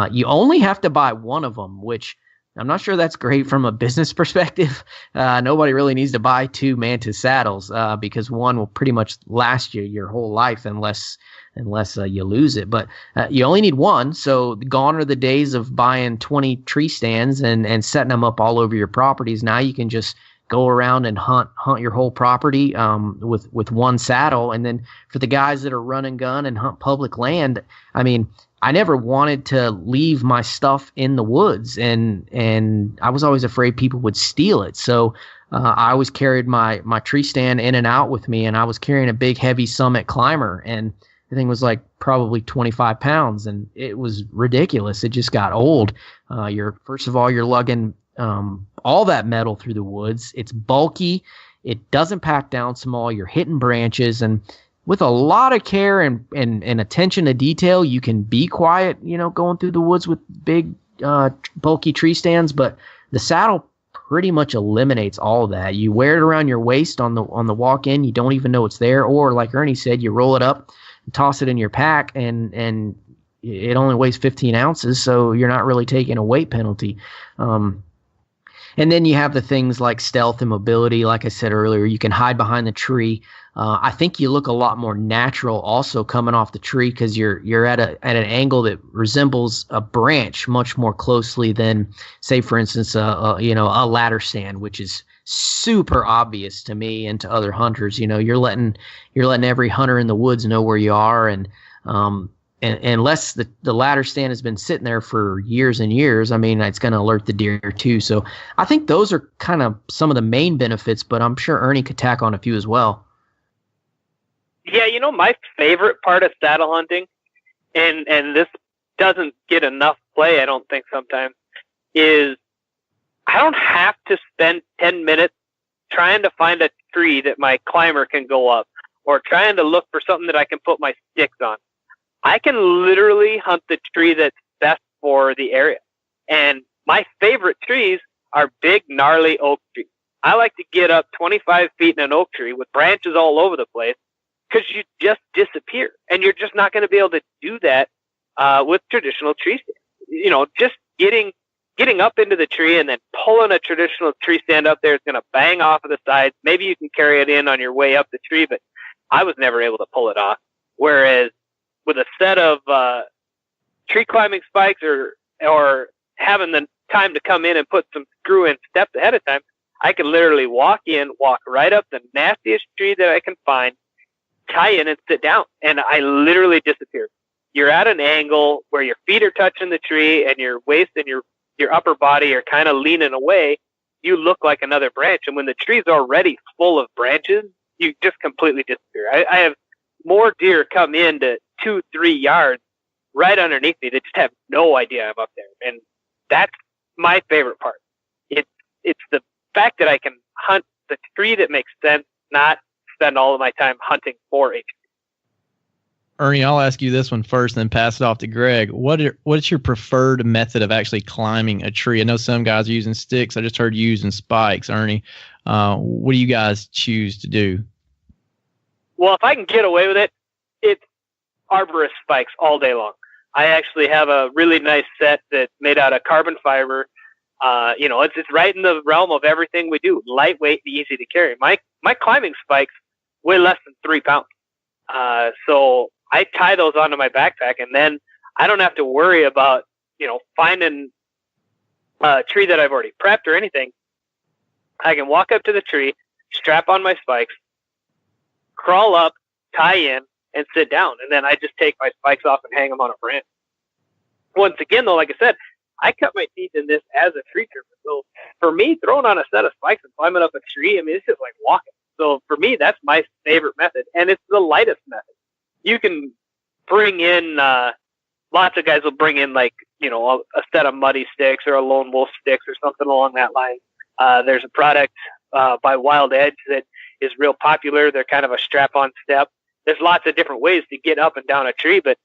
You only have to buy one of them, which I'm not sure that's great from a business perspective. Nobody really needs to buy two Mantis saddles because one will pretty much last you your whole life unless you lose it. But you only need one, so gone are the days of buying 20 tree stands and setting them up all over your properties. Now you can just go around and hunt your whole property with one saddle. And then for the guys that are run and gun and hunt public land, I mean, I never wanted to leave my stuff in the woods, and I was always afraid people would steal it. So I always carried my tree stand in and out with me, and I was carrying a big, heavy Summit Climber, and the thing was like probably 25 pounds, and it was ridiculous. It just got old. First of all, you're lugging all that metal through the woods. It's bulky. It doesn't pack down small. You're hitting branches, and with a lot of care and attention to detail, you can be quiet, going through the woods with big, bulky tree stands. But the saddle pretty much eliminates all of that. You wear it around your waist on the walk in. You don't even know it's there. Or like Ernie said, you roll it up and toss it in your pack, and it only weighs 15 ounces. So you're not really taking a weight penalty. And then you have the things like stealth and mobility. Like I said earlier, you can hide behind the tree. I think you look a lot more natural also coming off the tree because you're at an angle that resembles a branch much more closely than, say, for instance, a ladder stand, which is super obvious to me and to other hunters. You're letting every hunter in the woods know where you are, and unless the ladder stand has been sitting there for years and years, I mean, it's going to alert the deer too. So I think those are kind of some of the main benefits, but I'm sure Ernie could tack on a few as well. Yeah, my favorite part of saddle hunting, and this doesn't get enough play, I don't think sometimes, is I don't have to spend 10 minutes trying to find a tree that my climber can go up or trying to look for something that I can put my sticks on. I can literally hunt the tree that's best for the area. And my favorite trees are big, gnarly oak trees. I like to get up 25 feet in an oak tree with branches all over the place because you just disappear. And you're just not going to be able to do that with traditional tree stands. Just getting getting up into the tree and then pulling a traditional tree stand up there is going to bang off of the sides. Maybe you can carry it in on your way up the tree, but I was never able to pull it off. Whereas with a set of tree climbing spikes or having the time to come in and put some screw in steps ahead of time, I can literally walk right up the nastiest tree that I can find, tie in and sit down, and I literally disappear. You're at an angle where your feet are touching the tree and your waist and your upper body are kind of leaning away. You look like another branch, and when the tree's already full of branches, you just completely disappear. I have more deer come into 2-3 yards right underneath me that just have no idea I'm up there, and that's my favorite part. It's the fact that I can hunt the tree that makes sense, not spend all of my time hunting for a tree. Ernie, I'll ask you this one first, then pass it off to Greg. What's your preferred method of actually climbing a tree? I know some guys are using sticks. I just heard you using spikes. Ernie, what do you guys choose to do? Well, if I can get away with it, it's arborist spikes all day long. I actually have a really nice set that's made out of carbon fiber. It's right in the realm of everything we do. Lightweight, easy to carry. My climbing spikes weigh less than 3 pounds. So I tie those onto my backpack, and then I don't have to worry about, finding a tree that I've already prepped or anything. I can walk up to the tree, strap on my spikes, crawl up, tie in, and sit down. And then I just take my spikes off and hang them on a branch. Once again, though, like I said, I cut my teeth in this as a tree trimmer. So for me, throwing on a set of spikes and climbing up a tree, it's just like walking. So for me, that's my favorite method. And it's the lightest method. You can bring in, lots of guys will bring in a set of muddy sticks or a lone wolf sticks or something along that line. There's a product by Wild Edge that is real popular. They're kind of a strap-on step. There's lots of different ways to get up and down a tree, but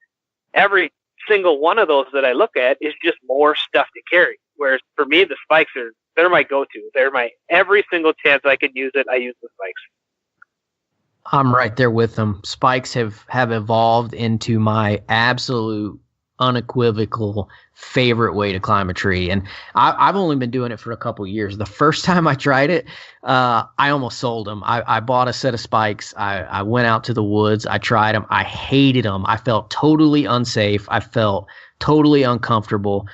every single one of those that I look at is just more stuff to carry. Whereas for me, the spikes they're my go-to. They're every single chance I can use it, I use the spikes. I'm right there with them. Spikes have evolved into my absolute unequivocal favorite way to climb a tree. And I've only been doing it for a couple years. The first time I tried it, I almost sold them. I bought a set of spikes. I went out to the woods. I tried them. I hated them. I felt totally unsafe. I felt totally uncomfortable.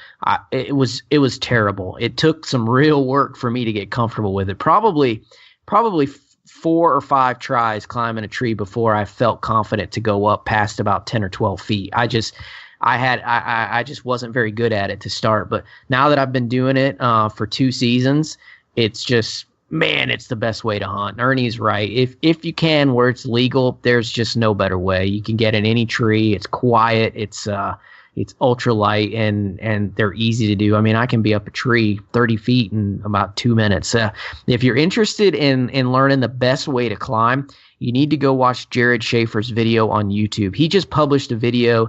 It was terrible. It took some real work for me to get comfortable with it. Probably 4 or 5 tries climbing a tree before I felt confident to go up past about 10 or 12 feet. I just wasn't very good at it to start. But now that I've been doing it for 2 seasons, it's just, man, it's the best way to hunt. Ernie's right. If you can, where it's legal, there's just no better way. You can get in any tree. It's quiet. It's ultra light, and they're easy to do. I can be up a tree 30 feet in about 2 minutes. If you're interested in learning the best way to climb, you need to go watch Jared Schaefer's video on YouTube. He just published a video.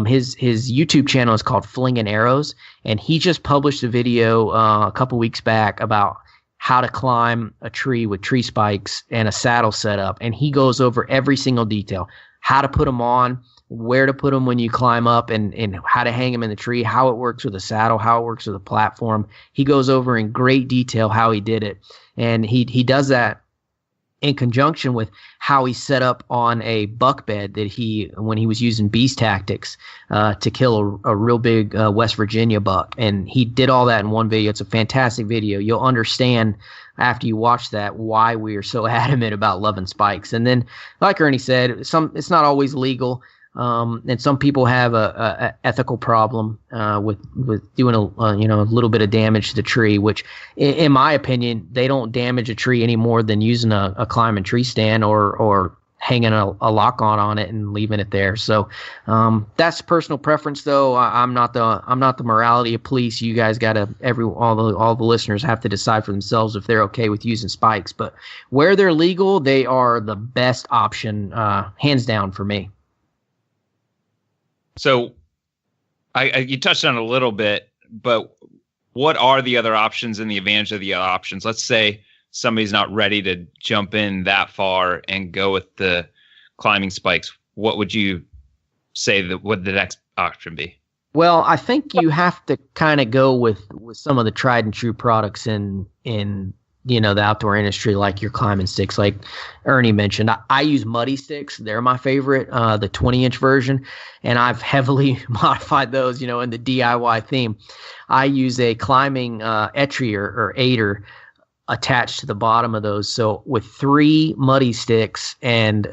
His YouTube channel is called Flinging Arrows, and he just published a video a couple weeks back about how to climb a tree with tree spikes and a saddle setup. And he goes over every single detail, how to put them on, where to put them when you climb up, and how to hang them in the tree, how it works with a saddle, how it works with a platform. He goes over in great detail how he did it. And he does that in conjunction with how he set up on a buck bed that when he was using beast tactics to kill a real big West Virginia buck. And he did all that in one video. It's a fantastic video. You'll understand after you watch that why we are so adamant about loving spikes. And then, like Ernie said, it's not always legal. And some people have a ethical problem with doing a little bit of damage to the tree, which, in my opinion, they don't damage a tree any more than using a climbing tree stand or hanging a lock on it and leaving it there. So that's personal preference, though. I'm not the morality of police. You guys all the listeners have to decide for themselves if they're okay with using spikes. But where they're legal, they are the best option, hands down, for me. So you touched on it a little bit, but what are the other options and the advantage of the other options? Let's say somebody's not ready to jump in that far and go with the climbing spikes. What would you say would the next option be? Well, I think you have to kind of go with some of the tried and true products in the outdoor industry, like your climbing sticks, like Ernie mentioned. I use muddy sticks. They're my favorite, the 20-inch version, and I've heavily modified those, in the DIY theme. I use a climbing etrier or aider attached to the bottom of those. So with 3 muddy sticks and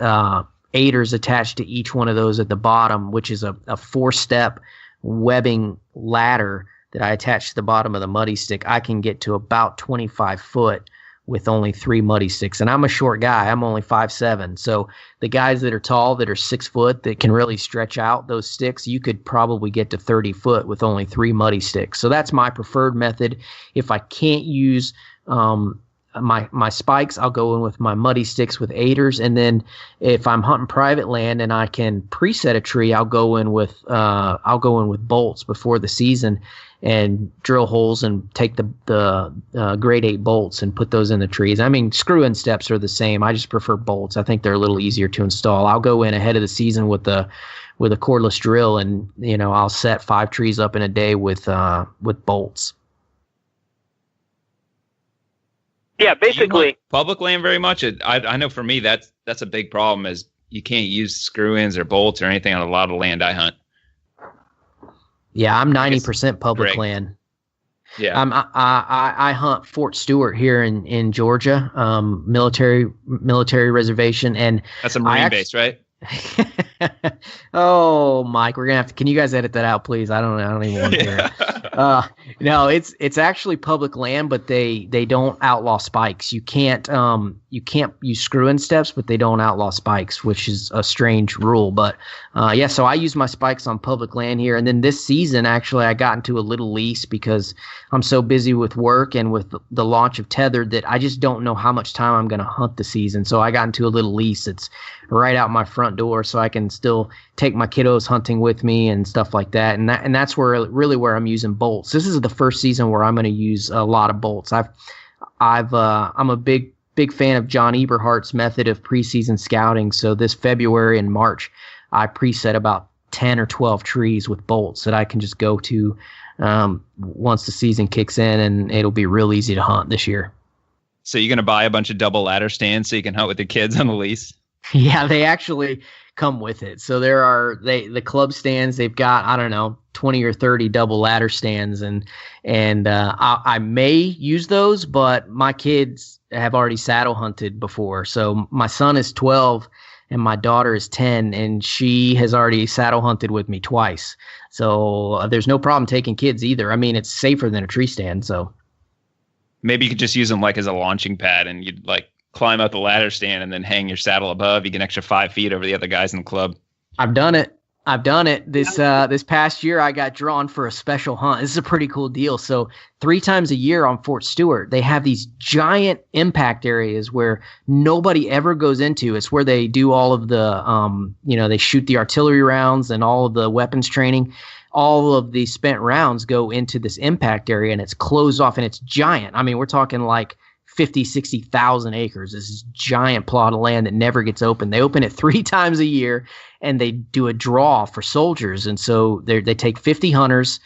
aiders attached to each one of those at the bottom, which is a 4-step webbing ladder that I attach to the bottom of the muddy stick, I can get to about 25 foot with only 3 muddy sticks. And I'm a short guy. I'm only 5'7". So the guys that are tall, that are 6 foot, that can really stretch out those sticks, you could probably get to 30 foot with only 3 muddy sticks. So that's my preferred method. If I can't use my spikes, I'll go in with my muddy sticks with aiders, and then if I'm hunting private land and I can preset a tree, I'll go in with bolts before the season and drill holes and take the grade 8 bolts and put those in the trees. I mean, screw-in steps are the same. I just prefer bolts. I think they're a little easier to install. I'll go in ahead of the season with a cordless drill, and I'll set 5 trees up in a day with bolts. Yeah, basically. Public land very much. I know for me that's a big problem, is you can't use screw-ins or bolts or anything on a lot of land I hunt. Yeah, I'm 90% public land. Yeah, I hunt Fort Stewart here in Georgia, military reservation, and that's a Marine base, right? Oh, Mike, we're gonna have to. Can you guys edit that out, please? I don't even want to hear it. No, it's actually public land, but they don't outlaw spikes. You can't use screw-in steps, but they don't outlaw spikes, which is a strange rule. But yeah, so I use my spikes on public land here, and then this season actually I got into a little lease because I'm so busy with work and with the launch of Tethrd that I just don't know how much time I'm going to hunt the season. So I got into a little lease. It's right out my front door, so I can still take my kiddos hunting with me and stuff like that. And that's where I'm using bolts. This is the first season where I'm going to use a lot of bolts. I'm a big fan of John Eberhardt's method of preseason scouting. So this February and March, I preset about 10 or 12 trees with bolts that I can just go to once the season kicks in, and it'll be real easy to hunt this year. So you're going to buy a bunch of double ladder stands so you can hunt with the kids on the lease? Yeah, they actually come with it. So the club stands, they've got, I don't know, 20 or 30 double ladder stands, and I may use those, but my kids have already saddle hunted before. So my son is 12 and my daughter is 10, and she has already saddle hunted with me twice. So there's no problem taking kids either. I mean, it's safer than a tree stand. So maybe you could just use them like as a launching pad, and you'd like climb up the ladder stand and then hang your saddle above. You get an extra 5 feet over the other guys in the club. I've done it. This past year, I got drawn for a special hunt. This is a pretty cool deal. So 3 times a year on Fort Stewart, they have these giant impact areas where nobody ever goes into. It's where they do all of the, they shoot the artillery rounds and all of the weapons training. All of the spent rounds go into this impact area, and it's closed off, and it's giant. I mean, we're talking like 50, 60,000 acres. This is giant plot of land that never gets open. They open it 3 times a year, and they do a draw for soldiers. And so they take 50 hunters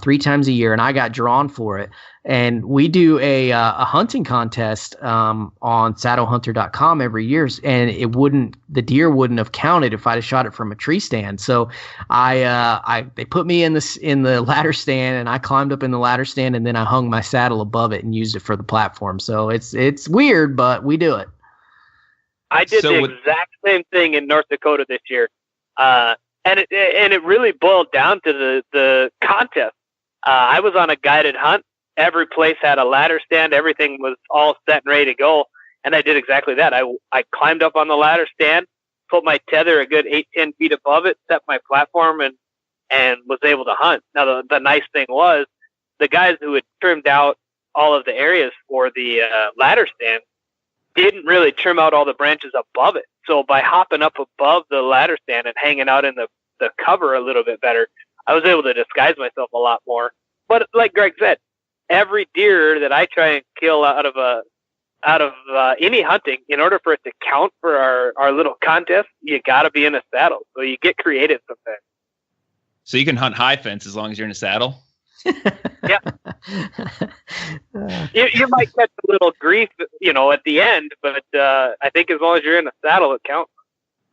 3 times a year, and I got drawn for it. And we do a hunting contest on saddlehunter.com every year, and the deer wouldn't have counted if I'd have shot it from a tree stand. So they put me in the ladder stand, and I climbed up in the ladder stand, and then I hung my saddle above it and used it for the platform. So it's weird, but we do it. I did the exact same thing in North Dakota this year, and it really boiled down to the contest. I was on a guided hunt. Every place had a ladder stand. Everything was all set and ready to go. And I did exactly that. I climbed up on the ladder stand, put my tether a good 8-10 feet above it, set my platform, and was able to hunt. Now, the nice thing was the guys who had trimmed out all of the areas for the ladder stand didn't really trim out all the branches above it. So by hopping up above the ladder stand and hanging out in the cover a little bit better, I was able to disguise myself a lot more. But like Greg said, every deer that I try and kill out of any hunting, in order for it to count for our little contest, you got to be in a saddle. So you get creative sometimes. So you can hunt high fence as long as you're in a saddle? Yeah. You might catch a little grief, at the end, but I think as long as you're in a saddle, it counts.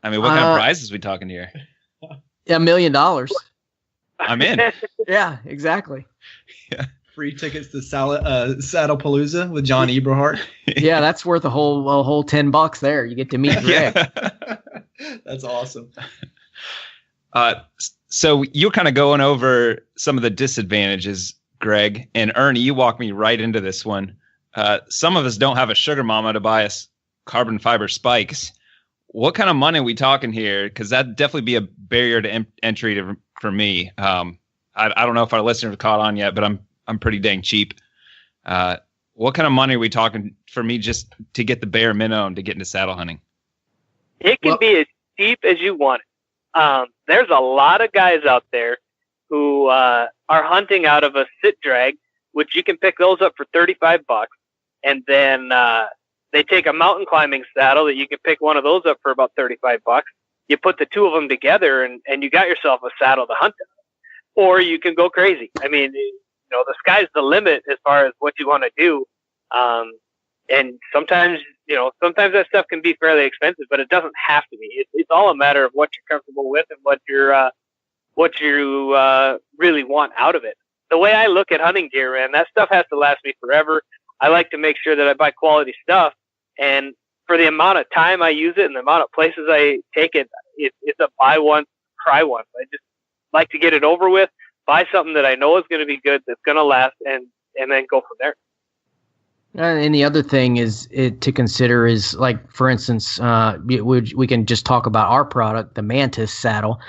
I mean, what kind of prizes we talking here? $1 million. I'm in. Yeah, exactly. Yeah. Free tickets to Saddlepalooza with John Eberhart. Yeah, that's worth a whole $10 there. You get to meet Greg. Yeah. That's awesome. So you're kind of going over some of the disadvantages, Greg, and Ernie, you walked me right into this one. Some of us don't have a sugar mama to buy us carbon fiber spikes. What kind of money are we talking here? Because that'd definitely be a barrier to entry for me. I don't know if our listeners have caught on yet, but I'm pretty dang cheap. What kind of money are we talking for me just to get the bare minimum to get into saddle hunting? It can be as cheap as you want it. There's a lot of guys out there who are hunting out of a sit drag, which you can pick those up for $35, and then they take a mountain climbing saddle that you can pick one of those up for about $35. You put the two of them together, and you got yourself a saddle to hunt on. Or you can go crazy. I mean, the sky's the limit as far as what you want to do. And sometimes that stuff can be fairly expensive, but it doesn't have to be. It's all a matter of what you're comfortable with and what you really want out of it. The way I look at hunting gear, man, that stuff has to last me forever. I like to make sure that I buy quality stuff, and for the amount of time I use it and the amount of places I take it, it's a buy once, cry once. I just like to get it over with, buy something that I know is going to be good, that's going to last, and then go from there. And the other thing to consider is, like, for instance, we can just talk about our product, the Mantis Saddle.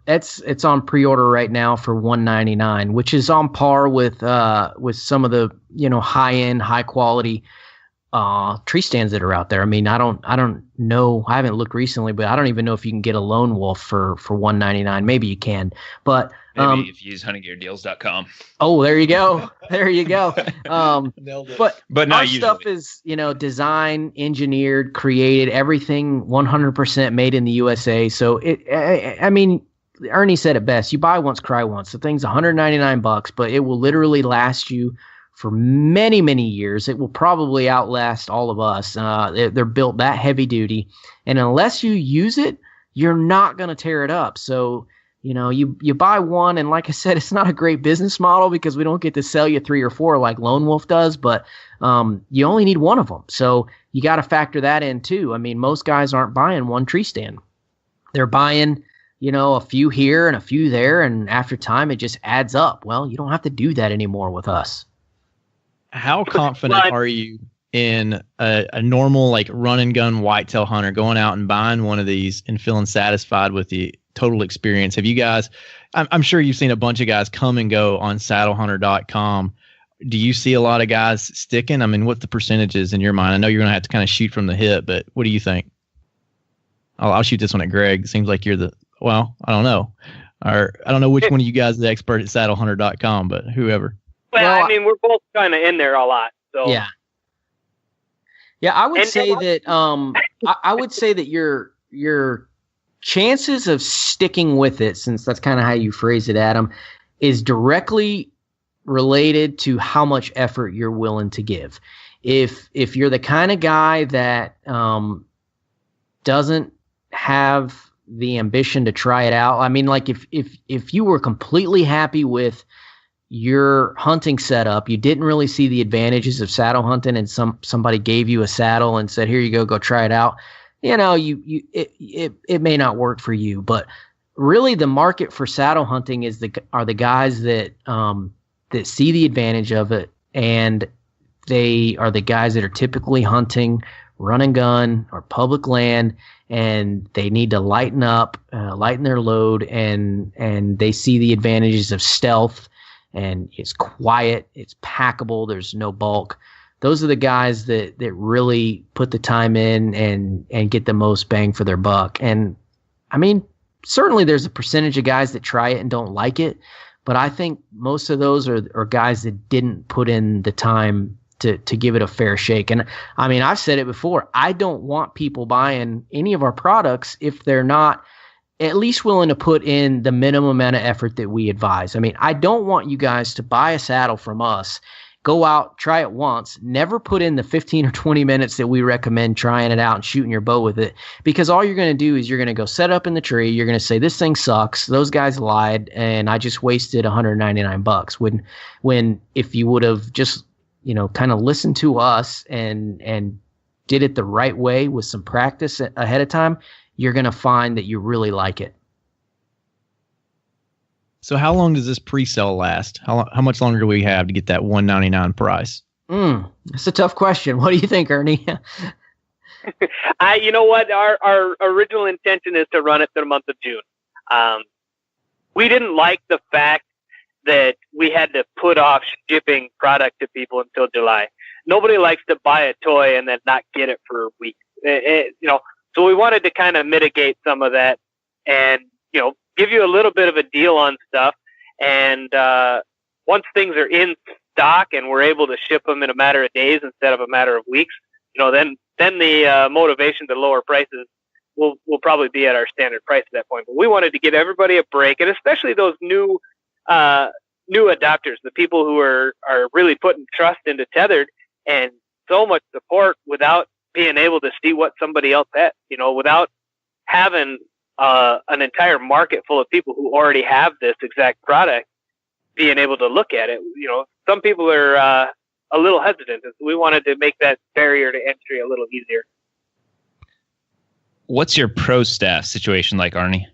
It's on pre-order right now for $199, which is on par with some of the high-end, high-quality tree stands that are out there. I mean, I don't know. I haven't looked recently, but I don't even know if you can get a Lone Wolf for $199. Maybe you can, but maybe if you use huntinggeardeals.com. Oh, there you go. There you go. But not our usually. Stuff is, designed, engineered, created, everything 100% made in the USA. So I mean, Ernie said it best. You buy once, cry once. The thing's $199, but it will literally last you for many, many years. It will probably outlast all of us. They're built that heavy duty, and unless you use it, you're not going to tear it up. So, you buy one, and like I said, it's not a great business model because we don't get to sell you 3 or 4 like Lone Wolf does, but you only need one of them. So you got to factor that in too. I mean, most guys aren't buying one tree stand. They're buying, a few here and a few there, and after time, it just adds up. Well, you don't have to do that anymore with us. How confident are you in a normal, like, run and gun whitetail hunter going out and buying one of these and feeling satisfied with the total experience? Have you guys, I'm sure you've seen a bunch of guys come and go on saddlehunter.com. Do you see a lot of guys sticking? I mean, what the percentages in your mind? I know you're going to have to kind of shoot from the hip, but what do you think? I'll shoot this one at Greg. It seems like you're I don't know. Or I don't know which one of you guys is the expert at saddlehunter.com, but whoever. Well, I mean, we're both kind of in there a lot. So yeah, I would say that I would say that your chances of sticking with it, since that's kind of how you phrase it, Adam, is directly related to how much effort you're willing to give. If you're the kind of guy that doesn't have the ambition to try it out, I mean, like if you were completely happy with your hunting setup, you didn't really see the advantages of saddle hunting, and somebody gave you a saddle and said, "Here you go try it out." It may not work for you, but really the market for saddle hunting are the guys that see the advantage of it, and they are the guys that are typically hunting run and gun or public land, and they need to lighten their load, and they see the advantages of stealth. And it's quiet, it's packable, there's no bulk. Those are the guys that really put the time in and get the most bang for their buck. And I mean, certainly there's a percentage of guys that try it and don't like it, but I think most of those are guys that didn't put in the time to give it a fair shake. And I mean, I've said it before, I don't want people buying any of our products if they're not at least willing to put in the minimum amount of effort that we advise. I mean, I don't want you guys to buy a saddle from us, go out, try it once, never put in the 15 or 20 minutes that we recommend trying it out and shooting your bow with it. Because all you're going to do is you're going to go set up in the tree. You're going to say, this thing sucks. Those guys lied. And I just wasted $199. When if you would have just, kind of listened to us and did it the right way with some practice ahead of time, you're going to find that you really like it. So how long does this pre-sale last? How much longer do we have to get that $199 price? That's a tough question. What do you think, Ernie? You know what? Our original intention is to run it through the month of June. We didn't like the fact that we had to put off shipping product to people until July. Nobody likes to buy a toy and then not get it for weeks. So we wanted to kind of mitigate some of that and, give you a little bit of a deal on stuff. And once things are in stock and we're able to ship them in a matter of days instead of a matter of weeks, then the motivation to lower prices will probably be at our standard price at that point. But we wanted to give everybody a break, and especially those new adopters, the people who are really putting trust into Tethrd and so much support without being able to see what somebody else had, without having an entire market full of people who already have this exact product, being able to look at it. Some people are a little hesitant. So we wanted to make that barrier to entry a little easier. What's your pro staff situation like, Ernie?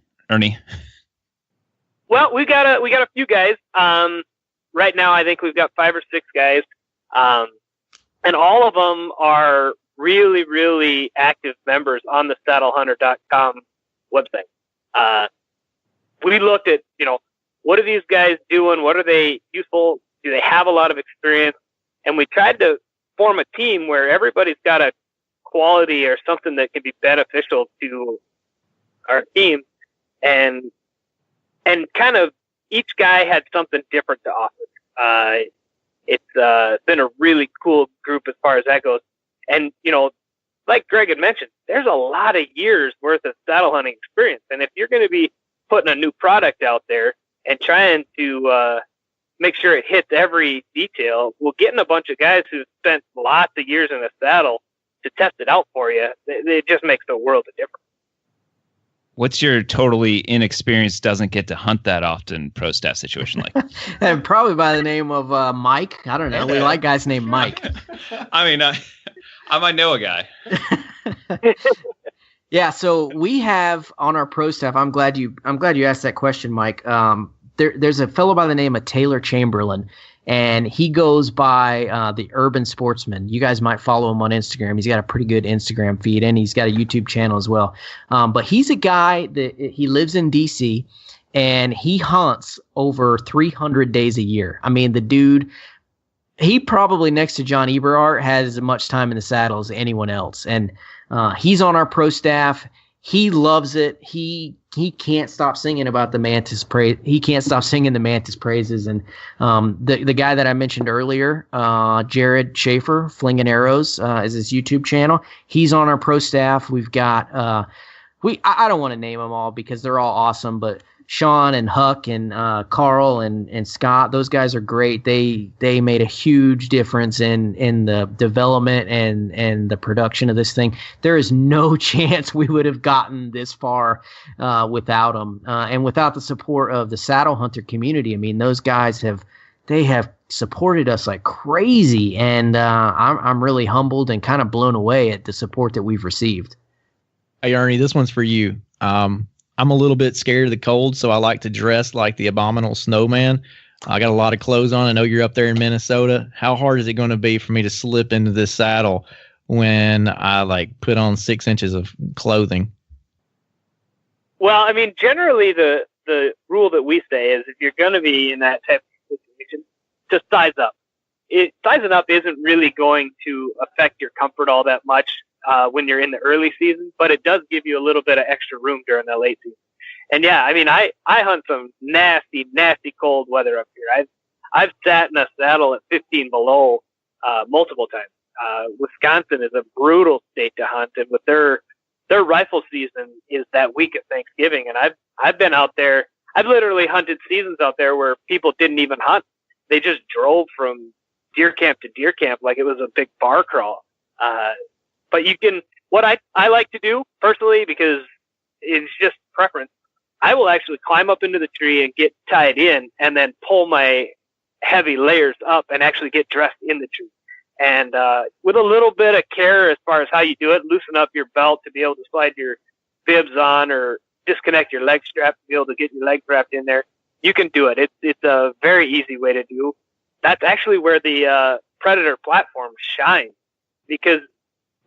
Well, we got a few guys. Right now, I think we've got 5 or 6 guys, and all of them are really, really active members on the saddlehunter.com website. We looked at, what are these guys doing? What are they useful? Do they have a lot of experience? And we tried to form a team where everybody's got a quality or something that can be beneficial to our team. And kind of each guy had something different to offer. It's been a really cool group as far as that goes. And, like Greg had mentioned, there's a lot of years worth of saddle hunting experience. And if you're going to be putting a new product out there and trying to make sure it hits every detail, well, getting a bunch of guys who spent lots of years in a saddle to test it out for you, it just makes a world of difference. What's your totally inexperienced, doesn't get to hunt that often pro staff situation like? And probably by the name of Mike. I don't know. We like guys named Mike. I mean, I might know a guy. Yeah, so we have on our pro staff. I'm glad you asked that question, Mike. There's a fellow by the name of Taylor Chamberlain, and he goes by the Urban Sportsman. You guys might follow him on Instagram. He's got a pretty good Instagram feed, and he's got a YouTube channel as well. But he's a guy that he lives in D.C., and he hunts over 300 days a year. I mean, the dude, he probably next to John Eberhardt has as much time in the saddle as anyone else. And he's on our pro staff. He loves it. He can't stop singing about the Mantis praise. He can't stop singing the Mantis praises. And the guy that I mentioned earlier, Jared Schaefer, Flinging Arrows, is his YouTube channel. He's on our pro staff. We've got I don't want to name them all because they're all awesome, but Sean and Huck and Carl and Scott, those guys are great. They made a huge difference in the development and the production of this thing. There is no chance we would have gotten this far without them and without the support of the saddle hunter community. I mean, those guys have supported us like crazy, and I'm really humbled and kind of blown away at the support that we've received. Hey, Ernie, this one's for you. I'm a little bit scared of the cold, so I like to dress like the abominable snowman. I got a lot of clothes on. I know you're up there in Minnesota. How hard is it going to be for me to slip into this saddle when I put on 6 inches of clothing? Well, I mean, generally the rule that we say is if you're going to be in that type of situation, to size up. Sizing up isn't really going to affect your comfort all that much when you're in the early season, but it does give you a little bit of extra room during the late season. And yeah, I mean, I hunt some nasty, nasty cold weather up here. I've sat in a saddle at 15 below multiple times. Wisconsin is a brutal state to hunt, and with their their rifle season is that week of Thanksgiving. And I've been out there. I've literally hunted seasons out there where people didn't even hunt. They just drove from deer camp to deer camp like it was a big bar crawl. But you can, what I like to do personally, because it's just preference, I will actually climb up into the tree and get tied in and then pull my heavy layers up and actually get dressed in the tree. And with a little bit of care as far as how you do it, loosen up your belt to be able to slide your bibs on or disconnect your leg strap to be able to get your leg wrapped in there. You can do it. It's a very easy way to do. That's actually where the Predator platform shines, because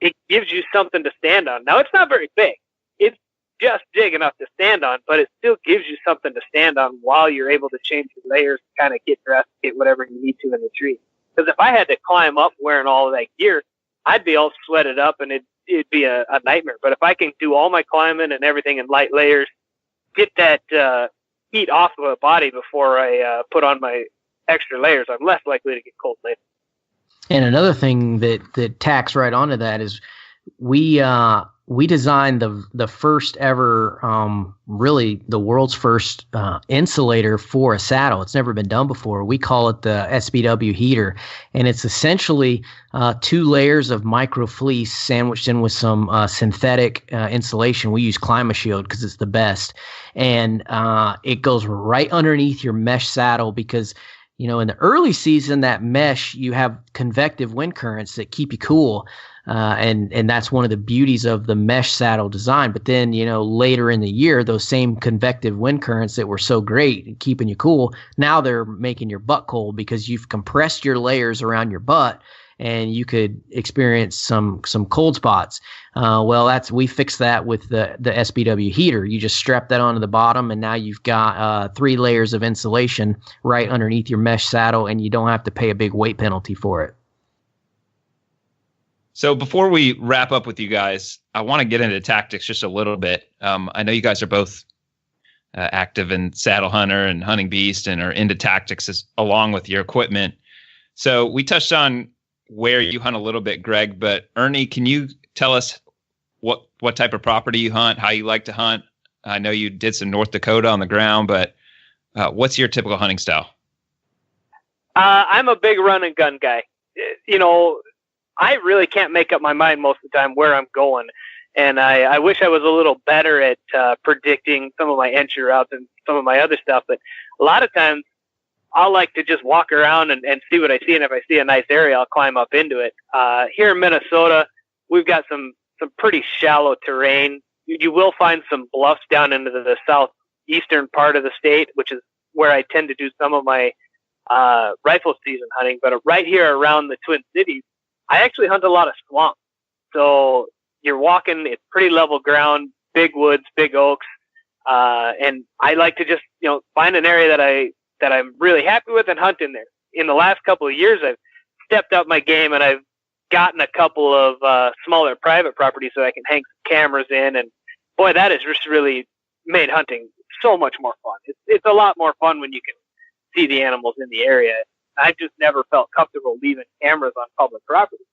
it gives you something to stand on. Now, it's not very big. It's just big enough to stand on, but it still gives you something to stand on while you're able to change your layers, kind of get dressed, get whatever you need to in the tree. Because if I had to climb up wearing all of that gear, I'd be all sweated up and it'd be a nightmare. But if I can do all my climbing and everything in light layers, get that heat off of the body before I put on my extra layers, I'm less likely to get cold later. And another thing that tacks right onto that is we designed the first ever, really the world's first insulator for a saddle. It's never been done before. We call it the Sbw Heater, and it's essentially 2 layers of micro fleece sandwiched in with some synthetic insulation. We use ClimaShield because it's the best, and it goes right underneath your mesh saddle because, you know, in the early season, that mesh, you have convective wind currents that keep you cool. And that's one of the beauties of the mesh saddle design. But then, you know, later in the year, those same convective wind currents that were so great at keeping you cool, now they're making your butt cold because you've compressed your layers around your butt and you could experience some cold spots. We fixed that with the Sbw Heater. You just strap that onto the bottom, and now you've got 3 layers of insulation right underneath your mesh saddle, and you don't have to pay a big weight penalty for it. So before we wrap up with you guys, I want to get into tactics just a little bit. I know you guys are both active in Saddle Hunter and Hunting Beast and are into tactics along with your equipment. So we touched on where you hunt a little bit, Greg, but Ernie, can you tell us what type of property you hunt, how you like to hunt? I know you did some North Dakota on the ground, but what's your typical hunting style? I'm a big run and gun guy. You know, I really can't make up my mind most of the time where I'm going. And I wish I was a little better at predicting some of my entry routes and some of my other stuff. But a lot of times I'll like to just walk around and see what I see. And if I see a nice area, I'll climb up into it. Here in Minnesota, we've got some pretty shallow terrain. You will find some bluffs down into the southeastern part of the state, which is where I tend to do some of my rifle season hunting. But right here around the Twin Cities, I actually hunt a lot of swamp. So you're walking, it's pretty level ground, big woods, big oaks. And I like to just, you know, find an area that I'm really happy with and hunt in there. In the last couple of years, I've stepped up my game and I've gotten a couple of smaller private properties so I can hang some cameras in. And boy, that has just really made hunting so much more fun. It's a lot more fun when you can see the animals in the area. I just never felt comfortable leaving cameras on public property.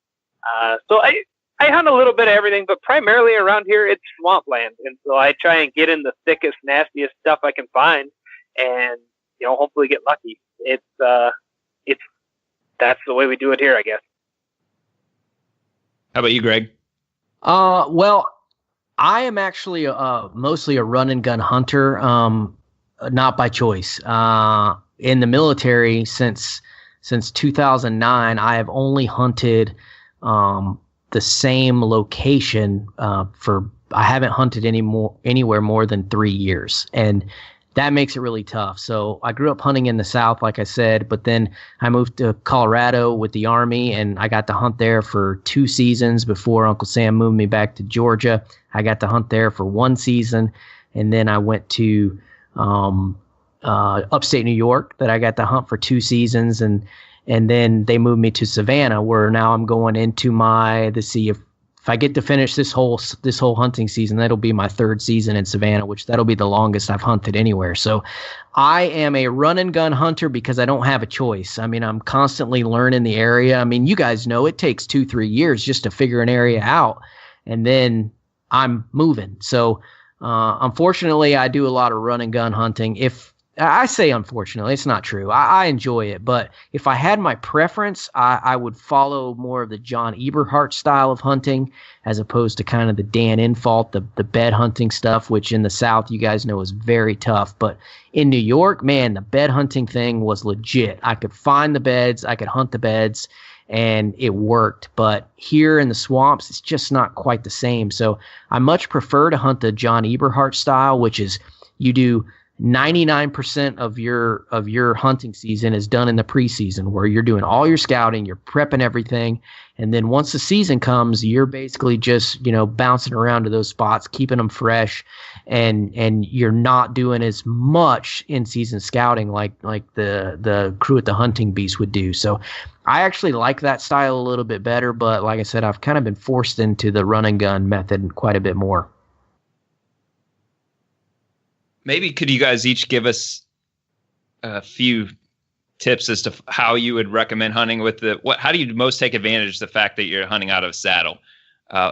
So I hunt a little bit of everything, but primarily around here, it's swampland. And so I try and get in the thickest, nastiest stuff I can find and, you know, hopefully get lucky. That's the way we do it here, I guess. How about you, Greg? Well, I am actually mostly a run and gun hunter, not by choice. In the military, since 2009, I have only hunted the same location I haven't hunted anywhere more than 3 years, and that makes it really tough. So I grew up hunting in the South, like I said, but then I moved to Colorado with the Army, and I got to hunt there for 2 seasons before Uncle Sam moved me back to Georgia. I got to hunt there for 1 season, and then I went to upstate New York that I got to hunt for 2 seasons, and then they moved me to Savannah, where now I'm going into if I get to finish this whole hunting season, that'll be my 3rd season in Savannah, which that'll be the longest I've hunted anywhere. So I am a run and gun hunter because I don't have a choice. I mean, I'm constantly learning the area. I mean, you guys know it takes 2-3 years just to figure an area out, and then I'm moving. So unfortunately, I do a lot of run and gun hunting. If I say unfortunately, it's not true. I enjoy it, but if I had my preference, I would follow more of the John Eberhart style of hunting as opposed to kind of the Dan Infalt, the bed hunting stuff, which in the South, you guys know, is very tough. But in New York, man, the bed hunting thing was legit. I could find the beds, I could hunt the beds, and it worked. But here in the swamps, it's just not quite the same. So I much prefer to hunt the John Eberhart style, which is you do 99% of your hunting season is done in the preseason, where you're doing all your scouting, you're prepping everything, and then once the season comes, you're basically just bouncing around to those spots, keeping them fresh, and you're not doing as much in-season scouting like the crew at the Hunting Beast would do. So I actually like that style a little bit better, but like I said, I've kind of been forced into the run and gun method quite a bit more. Maybe could you guys each give us a few tips as to how you would recommend hunting with how do you most take advantage of the fact that you're hunting out of a saddle?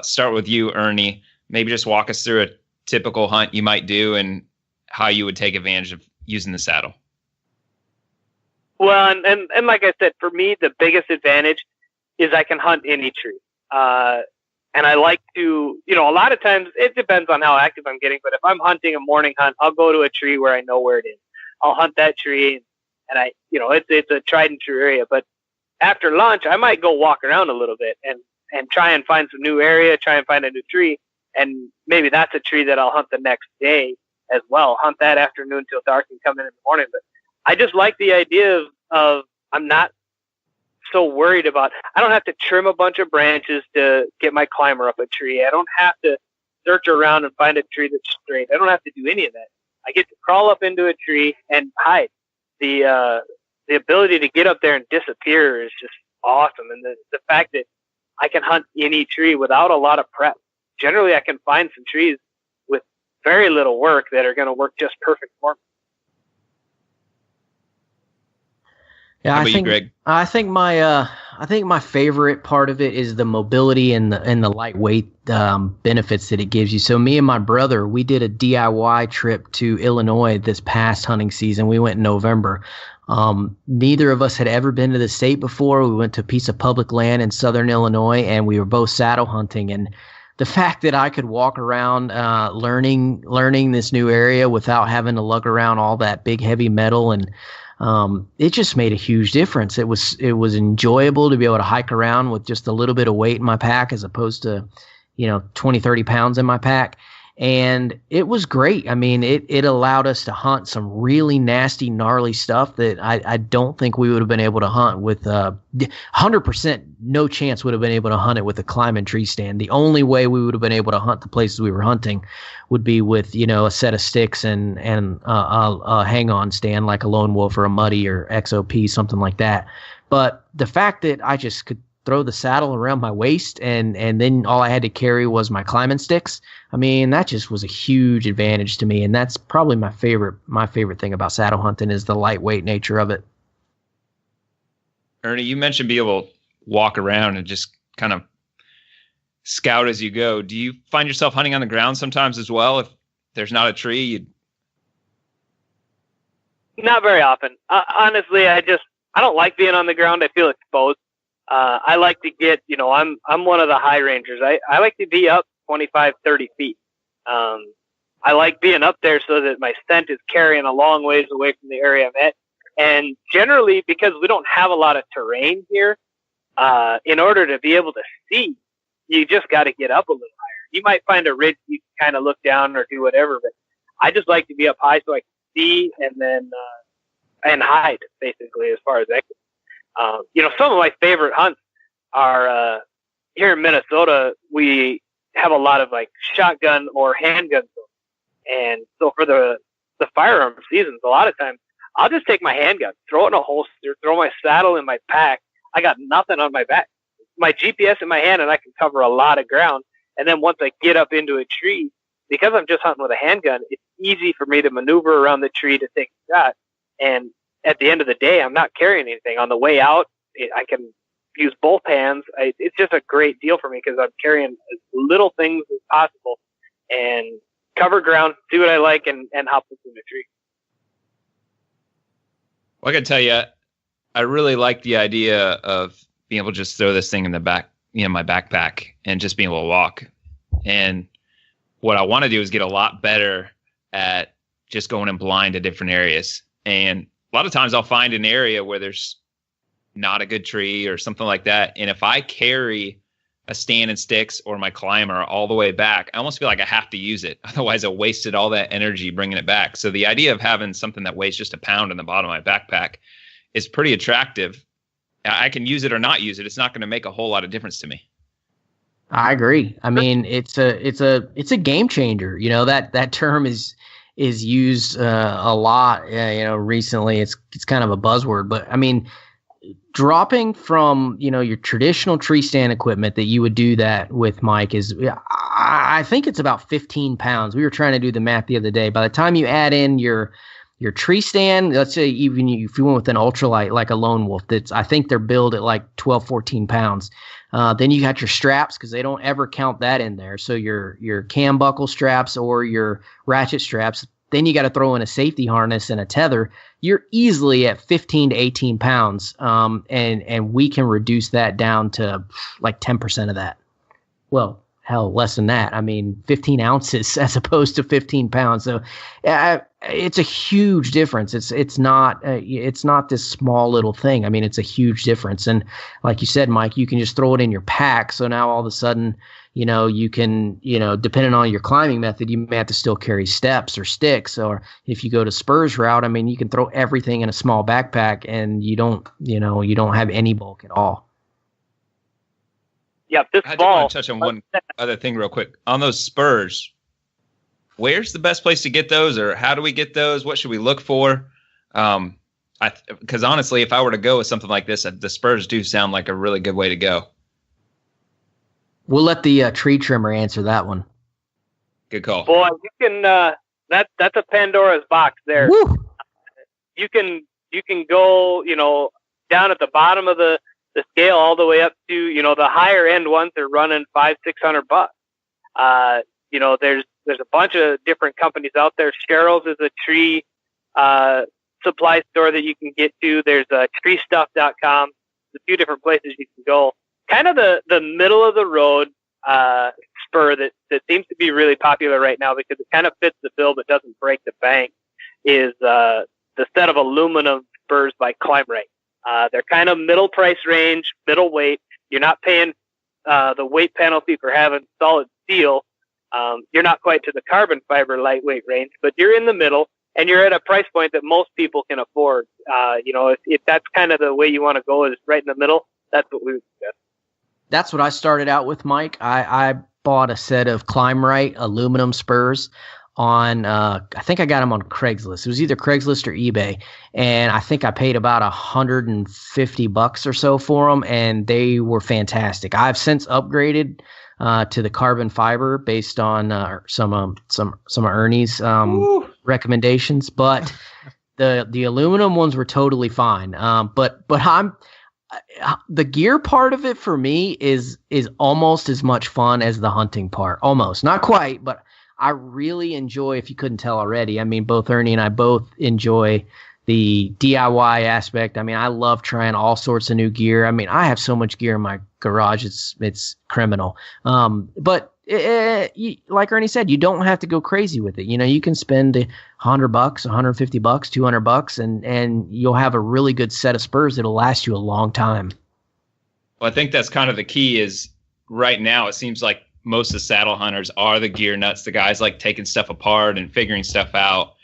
Start with you, Ernie. Maybe just walk us through a typical hunt you might do and how you would take advantage of using the saddle. Well, and like I said, for me, the biggest advantage is I can hunt any tree. And I like to, a lot of times it depends on how active I'm getting, but if I'm hunting a morning hunt, I'll go to a tree where I know where it is. I'll hunt that tree, and it's a tried and true area. But after lunch, I might go walk around a little bit and try and find some new area, try and find a new tree, and maybe that's a tree that I'll hunt the next day as well. Hunt that afternoon till dark and come in the morning. But I just like the idea of I'm not so worried about, I don't have to trim a bunch of branches to get my climber up a tree. I don't have to search around and find a tree that's straight. I don't have to do any of that. I get to crawl up into a tree and hide. The ability to get up there and disappear is just awesome. And the fact that I can hunt any tree without a lot of prep. Generally, I can find some trees with very little work that are going to work just perfect for me. Yeah, I think my favorite part of it is the mobility and the lightweight benefits that it gives you. So me and my brother, we did a DIY trip to Illinois this past hunting season. We went in November. Neither of us had ever been to the state before. We went to a piece of public land in southern Illinois, and we were both saddle hunting. And the fact that I could walk around learning this new area without having to lug around all that big heavy metal, and it just made a huge difference. It was enjoyable to be able to hike around with just a little bit of weight in my pack as opposed to, 20, 30 pounds in my pack. And it was great. I mean, it allowed us to hunt some really nasty, gnarly stuff that I don't think we would have been able to hunt with 100%. No chance would have been able to hunt it with a climbing tree stand. The only way we would have been able to hunt the places we were hunting would be with, a set of sticks and a hang-on stand like a Lone Wolf or a Muddy or XOP, something like that. But the fact that I just could throw the saddle around my waist and then all I had to carry was my climbing sticks, I mean, that just was a huge advantage to me. And that's probably my favorite thing about saddle hunting is the lightweight nature of it. Ernie, you mentioned being able to walk around and just kind of scout as you go. Do you find yourself hunting on the ground sometimes as well? If there's not a tree, Not very often. Honestly, I don't like being on the ground. I feel exposed. I like to get, I'm one of the high rangers. I like to be up 25, 30 feet. I like being up there so that my scent is carrying a long ways away from the area I'm at. And generally, because we don't have a lot of terrain here, in order to be able to see, you just got to get up a little higher. You might find a ridge you can kind of look down or do whatever, but I just like to be up high so I can see and then and hide, basically, as far as that goes. Some of my favorite hunts are here in Minnesota. We have a lot of like shotgun or handgun, and so for the firearm seasons, a lot of times I'll just take my handgun, throw it in a holster, throw my saddle in my pack. I got nothing on my back, my GPS in my hand, and I can cover a lot of ground. And then once I get up into a tree, because I'm just hunting with a handgun, it's easy for me to maneuver around the tree to take a shot. And at the end of the day, I'm not carrying anything. On the way out, I can use both hands. It's just a great deal for me because I'm carrying as little things as possible and cover ground, see what I like, and hop up in the tree. Well, I gotta tell you, I really like the idea of being able to just throw this thing in the back, my backpack, and just being able to walk. And what I want to do is get a lot better at just going in blind to different areas. And a lot of times I'll find an area where there's not a good tree or something like that. And if I carry a stand and sticks or my climber all the way back, I almost feel like I have to use it. Otherwise I wasted all that energy bringing it back. So the idea of having something that weighs just a pound in the bottom of my backpack is pretty attractive. I can use it or not use it. It's not going to make a whole lot of difference to me. I agree. I mean, it's a game changer. That term is used a lot. Recently it's kind of a buzzword, but I mean, dropping from your traditional tree stand equipment that you would do that with, Mike, is I think it's about 15 pounds. We were trying to do the math the other day. By the time you add in your tree stand, let's say even if you went with an ultralight like a Lone Wolf, I think they're billed at like 12, 14 pounds. Then you got your straps, because they don't ever count that in there. So your cam buckle straps or your ratchet straps. Then you got to throw in a safety harness and a tether. You're easily at 15 to 18 pounds, and we can reduce that down to like 10% of that. Well, hell, less than that. I mean, 15 ounces as opposed to 15 pounds. So it's a huge difference. It's not this small little thing. I mean, it's a huge difference. And like you said, Mike, you can just throw it in your pack. So now all of a sudden, you can, depending on your climbing method, you may have to still carry steps or sticks. Or if you go to Spurs route, I mean, you can throw everything in a small backpack and you don't have any bulk at all. Yeah, I do want to touch on one other thing real quick. On those spurs, where's the best place to get those, or how do we get those? What should we look for? Because honestly, if I were to go with something like this, the spurs do sound like a really good way to go. We'll let the tree trimmer answer that one. Good call. Boy, you can. That's a Pandora's box there. Woo! You can go, down at the bottom of the scale all the way up to, the higher end ones are running $500-600. There's a bunch of different companies out there. Cheryl's is a tree supply store that you can get to. There's treestuff.com. There's a few different places you can go. Kind of the middle of the road spur that seems to be really popular right now because it kind of fits the bill but doesn't break the bank is the set of aluminum spurs by Climbray. They're kind of middle price range, middle weight. You're not paying the weight penalty for having solid steel. You're not quite to the carbon fiber lightweight range, but you're in the middle, and you're at a price point that most people can afford. If that's kind of the way you want to go, is right in the middle, that's what we would suggest. That's what I started out with, Mike. I bought a set of Climbray aluminum spurs on, I think I got them on Craigslist. It was either Craigslist or eBay. And I think I paid about $150 or so for them, and they were fantastic. I've since upgraded to the carbon fiber based on some of Ernie's recommendations, but the aluminum ones were totally fine. But the gear part of it for me is almost as much fun as the hunting part. Almost, not quite, but I really enjoy, if you couldn't tell already, I mean, both Ernie and I both enjoy the DIY aspect. I mean, I love trying all sorts of new gear. I mean, I have so much gear in my garage, it's criminal. But like Ernie said, you don't have to go crazy with it. You can spend $100, $150, $200, and you'll have a really good set of spurs that'll last you a long time. Well, I think that's kind of the key is right now it seems like most of the saddle hunters are the gear nuts, the guys like taking stuff apart and figuring stuff out.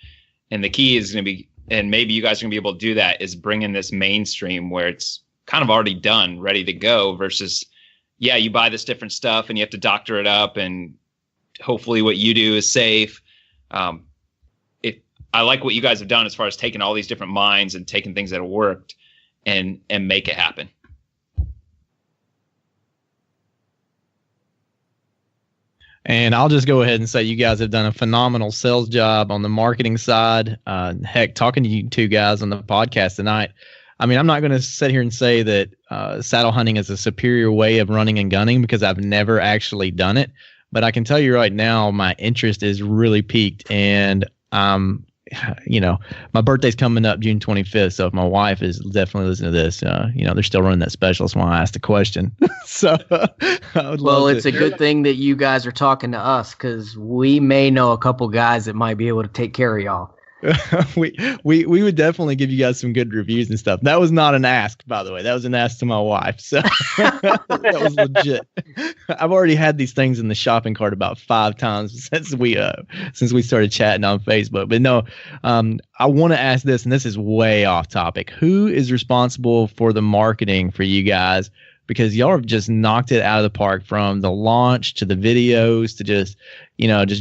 And the key is going to be, and maybe you guys are going to be able to do that, is bringing this mainstream where it's kind of already done, ready to go versus, yeah, you buy this different stuff and you have to doctor it up and hopefully what you do is safe. I like what you guys have done as far as taking all these different minds and taking things that have worked and make it happen. And I'll just go ahead and say you guys have done a phenomenal sales job on the marketing side. Heck, talking to you two guys on the podcast tonight, I mean, I'm not going to sit here and say that saddle hunting is a superior way of running and gunning because I've never actually done it. But I can tell you right now, my interest is really peaked, and my birthday's coming up June 25th. So if my wife is definitely listening to this, they're still running that special. That's why I asked the question. So, it's a good thing that you guys are talking to us, because we may know a couple guys that might be able to take care of y'all. we would definitely give you guys some good reviews and stuff. That was not an ask, by the way. That was an ask to my wife. So that was legit. I've already had these things in the shopping cart about 5 times since we started chatting on Facebook. But no, I want to ask this, and this is way off topic. Who is responsible for the marketing for you guys? Because y'all have just knocked it out of the park, from the launch to the videos to just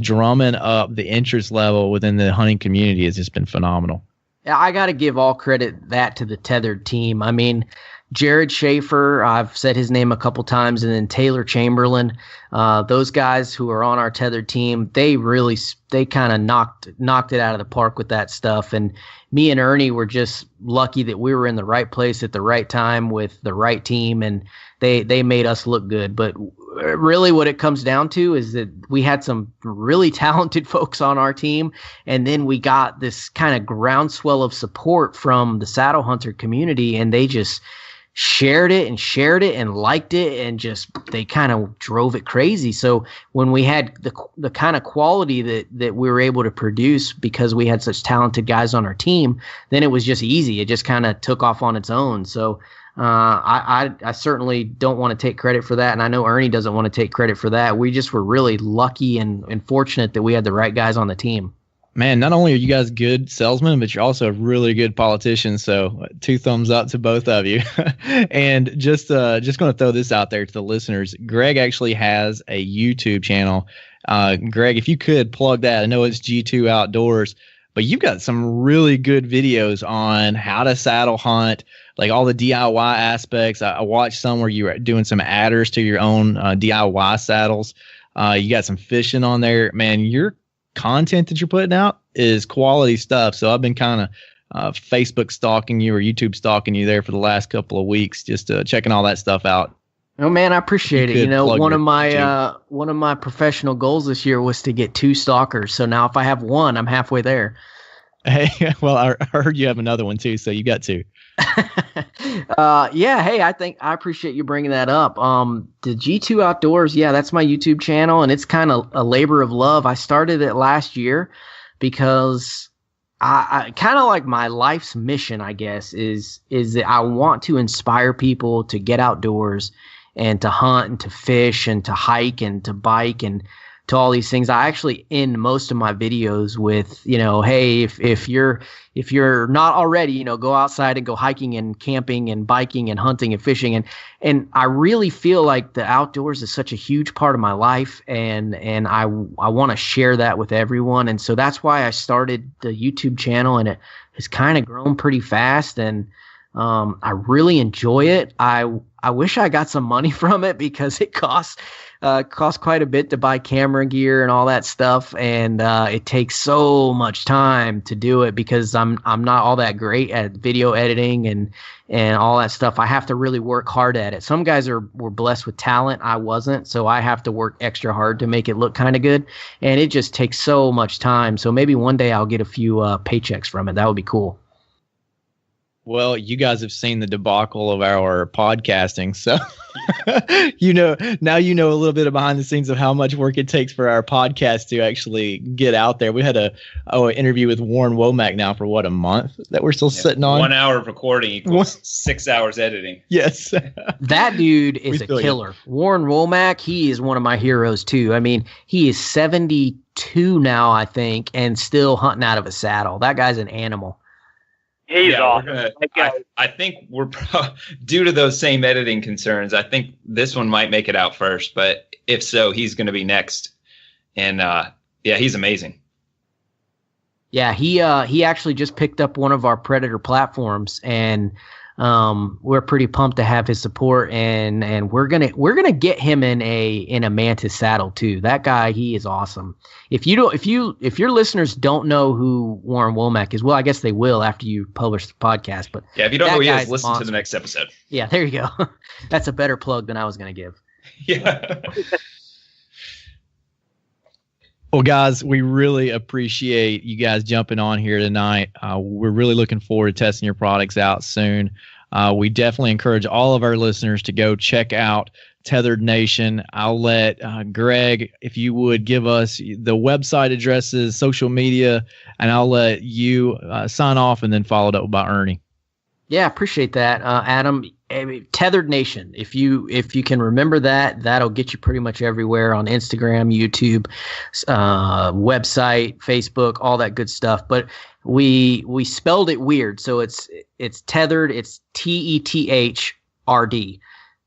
drumming up the interest level within the hunting community has just been phenomenal. Yeah, I got to give all credit that to the Tethrd team. I mean, Jared Schaefer, I've said his name a couple times, and then Taylor Chamberlain, those guys who are on our Tethrd team, they kind of knocked it out of the park with that stuff. And me and Ernie were just lucky that we were in the right place at the right time with the right team, and they made us look good. But really what it comes down to is that we had some really talented folks on our team, and then we got this kind of groundswell of support from the saddle hunter community, and they just shared it and liked it, and just they kind of drove it crazy. So when we had the kind of quality that we were able to produce because we had such talented guys on our team, then it was just easy. It just kind of took off on its own. So I certainly don't want to take credit for that, and I know Ernie doesn't want to take credit for that. We just were really lucky and fortunate that we had the right guys on the team. Man, not only are you guys good salesmen, but you're also really good politicians. So 2 thumbs up to both of you. And just going to throw this out there to the listeners. Greg actually has a YouTube channel. Greg, if you could plug that. I know it's G2 Outdoors, but you've got some really good videos on how to saddle hunt, like all the DIY aspects. I watched some where you were doing some adders to your own DIY saddles. You got some fishing on there. Man, your content that you're putting out is quality stuff. So I've been kind of Facebook stalking you or YouTube stalking you there for the last couple of weeks, just checking all that stuff out. Oh man, I appreciate it. One of my professional goals this year was to get 2 stalkers. So now if I have 1, I'm halfway there. Hey, well, I heard you have another one too, so you got 2. Yeah, hey, I appreciate you bringing that up. The G2 Outdoors, yeah, that's my YouTube channel, and it's kind of a labor of love. I started it last year because I kind of like my life's mission, I guess, is that I want to inspire people to get outdoors and to hunt and to fish and to hike and to bike and to all these things. I actually end most of my videos with, hey, if you're not already, go outside and go hiking and camping and biking and hunting and fishing. And I really feel like the outdoors is such a huge part of my life, and I want to share that with everyone. And so that's why I started the YouTube channel, and it has kind of grown pretty fast, and I really enjoy it. I wish I got some money from it because it costs quite a bit to buy camera gear and all that stuff, and it takes so much time to do it because I'm not all that great at video editing and all that stuff. I have to really work hard at it. Some guys were blessed with talent. I wasn't, so I have to work extra hard to make it look kind of good, and it just takes so much time. So maybe one day I'll get a few paychecks from it. That would be cool. Well, you guys have seen the debacle of our podcasting, so now you know a little bit of behind the scenes of how much work it takes for our podcast to actually get out there. We had an interview with Warren Womack now for a month that we're still sitting on. 1 hour of recording equals 6 hours editing. Yes, that dude is a killer. Warren Womack, he is one of my heroes too. I mean, he is 72 now, I think, and still hunting out of a saddle. That guy's an animal. He's awesome. I think we're due to those same editing concerns. I think this one might make it out first, but if so, he's going to be next. And he's amazing. Yeah, he actually just picked up one of our Predator platforms, and we're pretty pumped to have his support, and we're gonna get him in a Mantis Saddle too. That guy, he is awesome. If your listeners don't know who Warren Womack is, well, I guess they will after you publish the podcast. But yeah, if you don't know who he is, listen to the next episode. Yeah, there you go. That's a better plug than I was gonna give. Yeah. Well, guys, we really appreciate you guys jumping on here tonight. We're really looking forward to testing your products out soon. We definitely encourage all of our listeners to go check out Tethrd Nation. I'll let Greg, if you would give us the website addresses, social media, and I'll let you sign off and then followed up by Ernie. Yeah, appreciate that, Adam. Tethrd Nation. If you can remember that, that'll get you pretty much everywhere on Instagram, YouTube, website, Facebook, all that good stuff. But we spelled it weird, so it's Tethrd. It's TETHRD.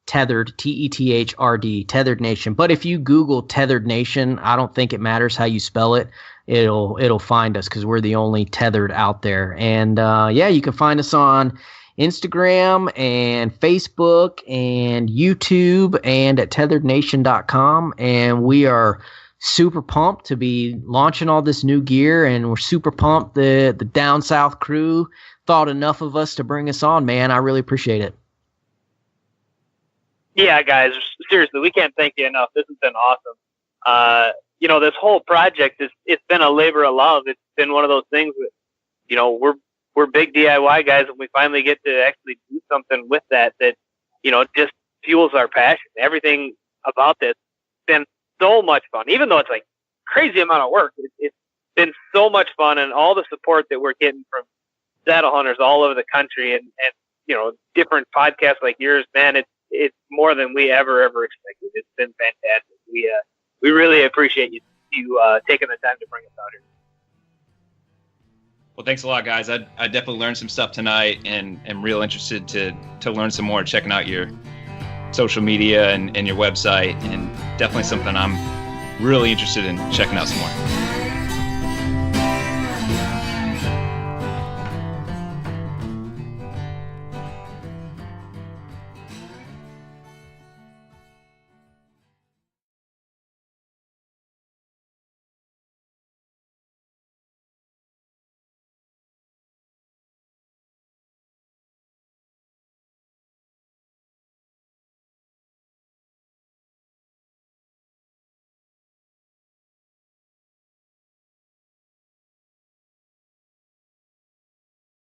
Tethrd, TETHRD, Tethrd Nation. But if you Google Tethrd Nation, I don't think it matters how you spell it. It'll find us because we're the only tethered out there. And yeah, you can find us on Instagram and Facebook and YouTube and at tethrdnation.com. And we are super pumped to be launching all this new gear, and we're super pumped the Down South crew thought enough of us to bring us on, man. I really appreciate it. Yeah, guys, seriously, we can't thank you enough. This has been awesome. This whole project it's been a labor of love. It's been one of those things that, we're big DIY guys, and we finally get to actually do something with that just fuels our passion. Everything about this has been so much fun, even though it's like crazy amount of work. It's been so much fun, and all the support that we're getting from saddle hunters all over the country and different podcasts like yours, man, it's more than we ever expected. It's been fantastic. We really appreciate you taking the time to bring us out here. Well, thanks a lot, guys. I definitely learned some stuff tonight, and am real interested to learn some more, checking out your social media and your website, and definitely something I'm really interested in checking out some more.